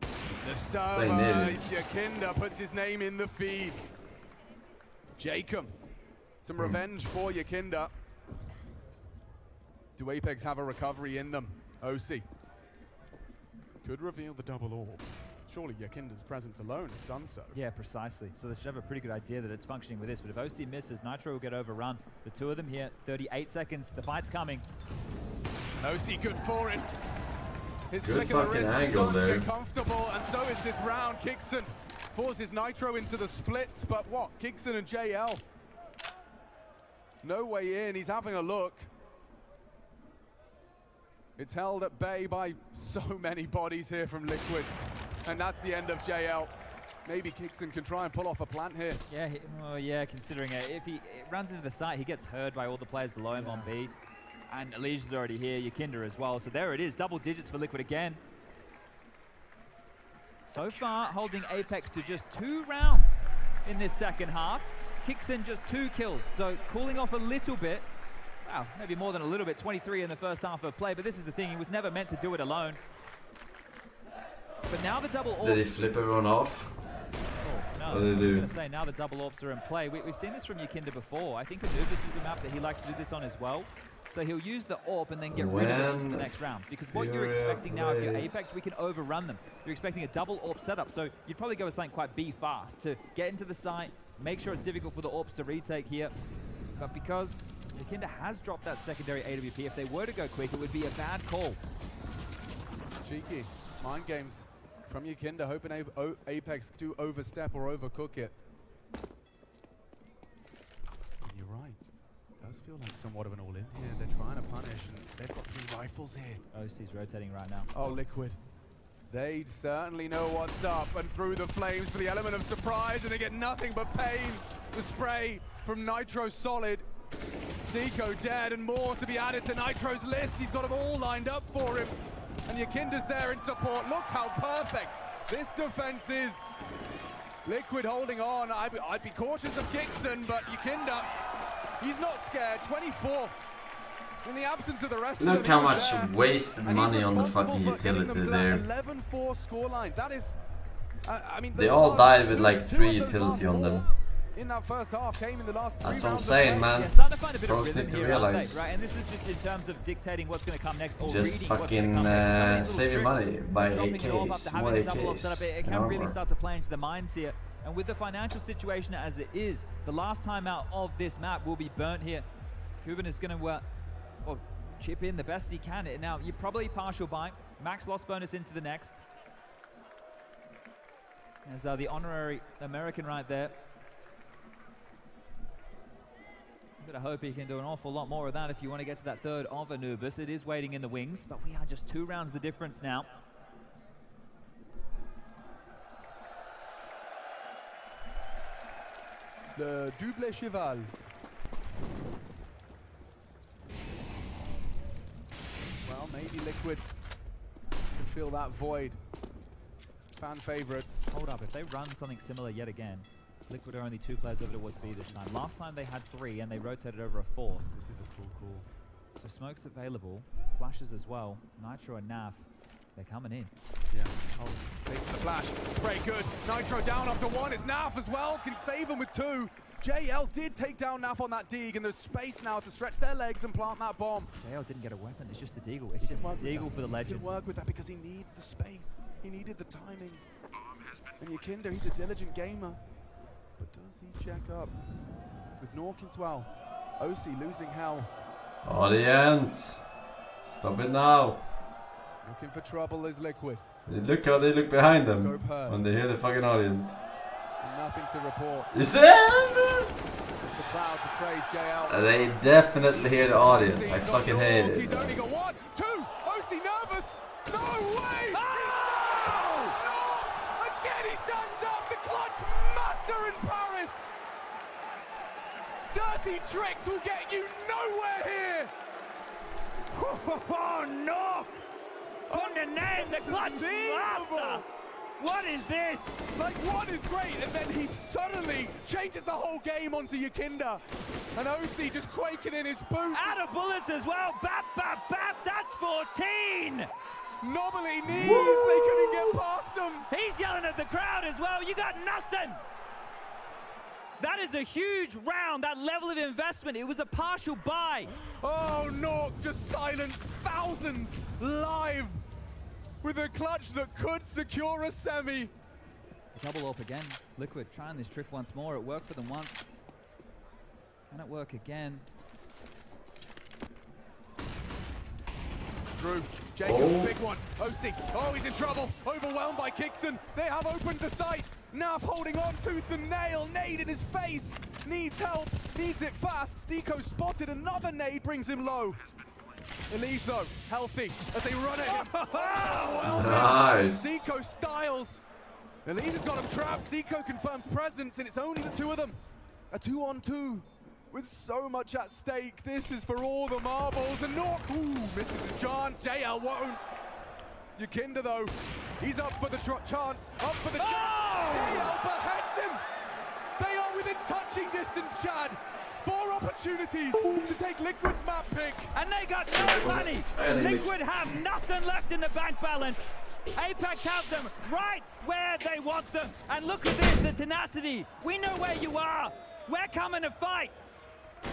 The Playing server, native. Yakinda puts his name in the feed. Jacob, some revenge for Yakinda. Do Apex have a recovery in them? OC could reveal the double orb. Surely Yakinda's presence alone has done so. Yeah, precisely. So they should have a pretty good idea that it's functioning with this. But if OC misses, Nitro will get overrun. The two of them here, 38 seconds. The fight's coming. OC good for it. His Good flick of the fucking wrist angle starting to there. get comfortable, and so is this round. Kixon forces Nitro into the splits, but what? Kixon and JL. No way in. He's having a look. It's held at bay by so many bodies here from Liquid. And that's the end of JL. Maybe Kixon can try and pull off a plant here. Yeah, yeah, considering it. If he runs into the site, he gets heard by all the players below him on B. And Alicia's already here, Yakinda as well. So there it is, double digits for Liquid again. So far, holding Apex to just 2 rounds in this second half. Kixon just 2 kills, so cooling off a little bit. Wow, maybe more than a little bit, 23 in the first half of play, but this is the thing, he was never meant to do it alone. But now the double orb. Did he flip everyone off? Oh, no, What did he I was do? going to say, now the double orbs are in play. We've seen this from Yakinda before. I think Anubis is a map that he likes to do this on as well. So he'll use the orb and then get rid of it into the next round. Because what you're expecting now, if you're Apex, we can overrun them. You're expecting a double orb setup. So you'd probably go with something quite B fast to get into the site, make sure it's difficult for the orbs to retake here. But because Yakinda has dropped that secondary AWP. If they were to go quick, it would be a bad call. Cheeky. Mind games from Yakinda, hoping Apex to overstep or overcook it. And you're right. It does feel like somewhat of an all-in here. They're trying to punish, and they've got 3 rifles here. OC's rotating right now. Oh, Liquid. They certainly know what's up, and through the flames for the element of surprise, and they get nothing but pain. The spray from Nitro Solid. Zico dead, and more to be added to Nitro's list. He's got them all lined up for him. And Yakinda's there in support. Look how perfect this defense is. Liquid holding on. I'd be cautious of Kixon, but Yakinda, he's not scared. 24. In the absence of the rest of them, Look how much wasted money on the fucking utility there. 11-4 scoreline. That is, I mean, they all died with like 3 utility on them. In that first half came in the last 3 That's what I'm rounds saying, man. Yeah, starting to find a bit of Pros rhythm need to here, realize. right? And this is just in terms of dictating what's going to come next, or Just reading what's going to come fucking next. saving money by dropping it all up to AKs, more having a double up AKs, setup, it and can really armor. start to play into the minds here. And with the financial situation as it is, the last time out of this map will be burnt here. Kuban is going to chip in the best he can. Now, you're probably partial buy. Max loss bonus into the next. There's the honorary American right there. I'm going to hope he can do an awful lot more of that if you want to get to that third of Anubis. It is waiting in the wings, but we are just 2 rounds the difference now. Le double cheval. Well, maybe Liquid can fill that void. Fan favorites. Hold up, if they run something similar yet again, Liquid are only 2 players over towards B this time. Last time they had 3 and they rotated over a 4. This is a cool call. So smoke's available, flashes as well. Nitro and Naf, they're coming in. Yeah. Oh, big for the flash. Spray good. Nitro down after 1. It's Naf as well. Can save him with 2. JL did take down Naf on that Deagle, and there's space now to stretch their legs and plant that bomb. JL didn't get a weapon, it's just the Deagle. It's just the Deagle for the legend. He can work with that because he needs the space. He needed the timing. And Yakinda, he's a diligent gamer. But does he check up? With Nork as well. OC losing health. Audience! Stop it now! Looking for trouble is Liquid. Look how they look behind them when they hear the fucking audience. And nothing to report. You see? The crowd betrays JL. They definitely hear the audience. I fucking hate it. He's only got 1, 2. OC nervous. No way! No! Again he stands up. The clutch master in Paris. Dirty tricks will get you nowhere here. Oh no! Put the name, the clutch master. What is this? Like, 1 is great, and then he suddenly changes the whole game onto Yakinda. And OC just quaking in his boots. Out of bullets as well. Bap, bap, bap. That's 14. Knobbly knees. They couldn't get past him. He's yelling at the crowd as well. You got nothing. That is a huge round. That level of investment. It was a partial buy. Oh, Nork just silenced thousands live with a clutch that could secure a semi. Double AWP again. Liquid trying this trick once more. It worked for them once. Can it work again? Drew, Jacob, big one. OC, oh, he's in trouble. Overwhelmed by Kixon. They have opened the site. Naf holding on tooth and nail. Nade in his face. Needs help. Needs it fast. Deco spotted. Another nade brings him low. Elise, though, healthy as they run at him. Oh, well nice. Deco styles. Elise has got him trapped. Deco confirms presence, and it's only the 2 of them. A 2-on-2 with so much at stake. This is for all the marbles. And Nork, misses his chance. JL won't. Yakinda, though, he's up for the chance. Up for the chance. JL beheads him. They are within touching distance, Chad. 4 opportunities to take Liquid's map pick. And they got no money. Liquid have nothing left in the bank balance. Apex have them right where they want them. And look at this, the tenacity. We know where you are. We're coming to fight.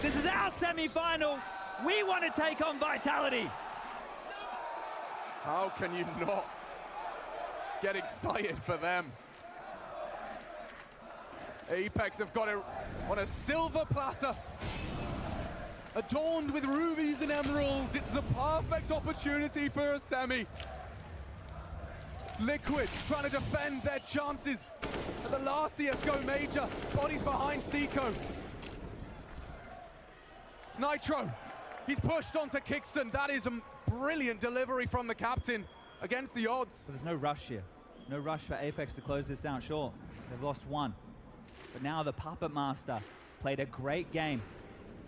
This is our semi-final. We want to take on Vitality. How can you not get excited for them? Apex have got it on a silver platter. adorned with rubies and emeralds. It's the perfect opportunity for a semi. Liquid trying to defend their chances at the last CSGO major. Bodies behind Stiko. Nitro, he's pushed onto Kixon. That is a brilliant delivery from the captain against the odds. So there's no rush here. No rush for Apex to close this out. Sure, they've lost one. But now the Puppet Master played a great game.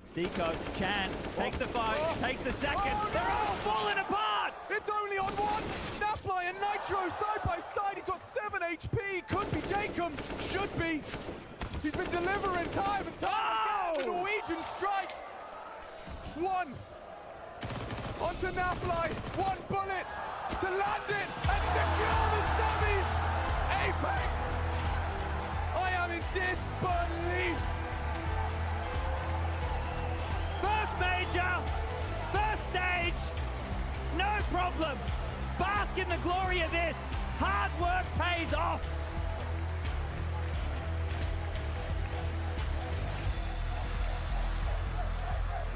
Stiko, chance, takes the fight, takes the second. They're all falling apart! It's only on one! Nafly and Nitro side by side. He's got 7 HP. Could be Jacob. Should be. He's been delivering time and time again. The Norwegian strikes. One. Onto Nafly. One bullet to land it and secure the semis. Apex. I am in disbelief. First major, first stage, no problems. Bask in the glory of this. Hard work pays off.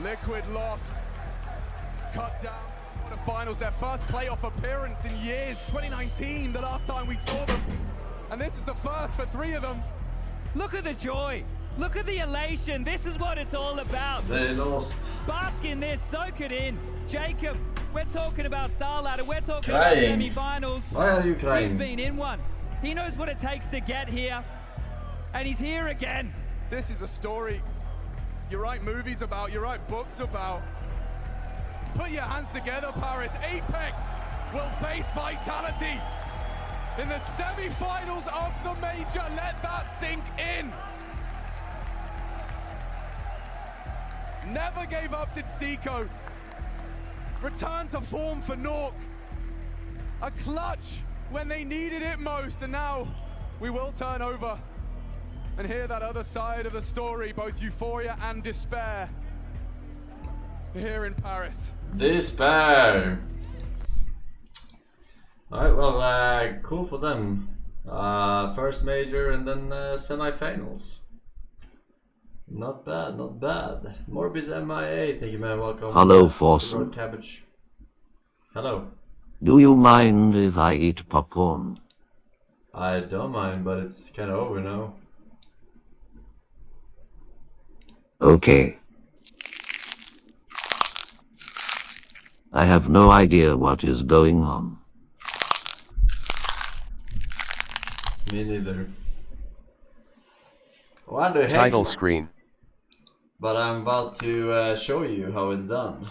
Liquid lost. Cut down. Quarterfinals, their first playoff appearance in years. 2019, the last time we saw them. And this is the first for 3 of them. Look at the joy. Look at the elation. This is what it's all about. They lost. Bask in this, soak it in. Jacob, we're talking about Star Ladder. We're talking Crying. about semi-finals. Why are you crying? He's been in one. He knows what it takes to get here. And he's here again. This is a story you write movies about, you write books about. Put your hands together, Paris. Apex will face Vitality in the semi-finals of the major. Let that sink in. Never gave up to Stiko. Returned to form for Nork. A clutch when they needed it most, and now we will turn over and hear that other side of the story, both euphoria and despair, here in Paris. Despair! Alright, well, cool for them. First major and then semi-finals. Not bad, not bad. Morbis MIA, thank you man, welcome. Hello, Forsen. Cabbage. Hello. Do you mind if I eat popcorn? I don't mind, but it's kind of over now. Okay. I have no idea what is going on. Me neither. What the heck? Title screen. But I'm about to show you how it's done.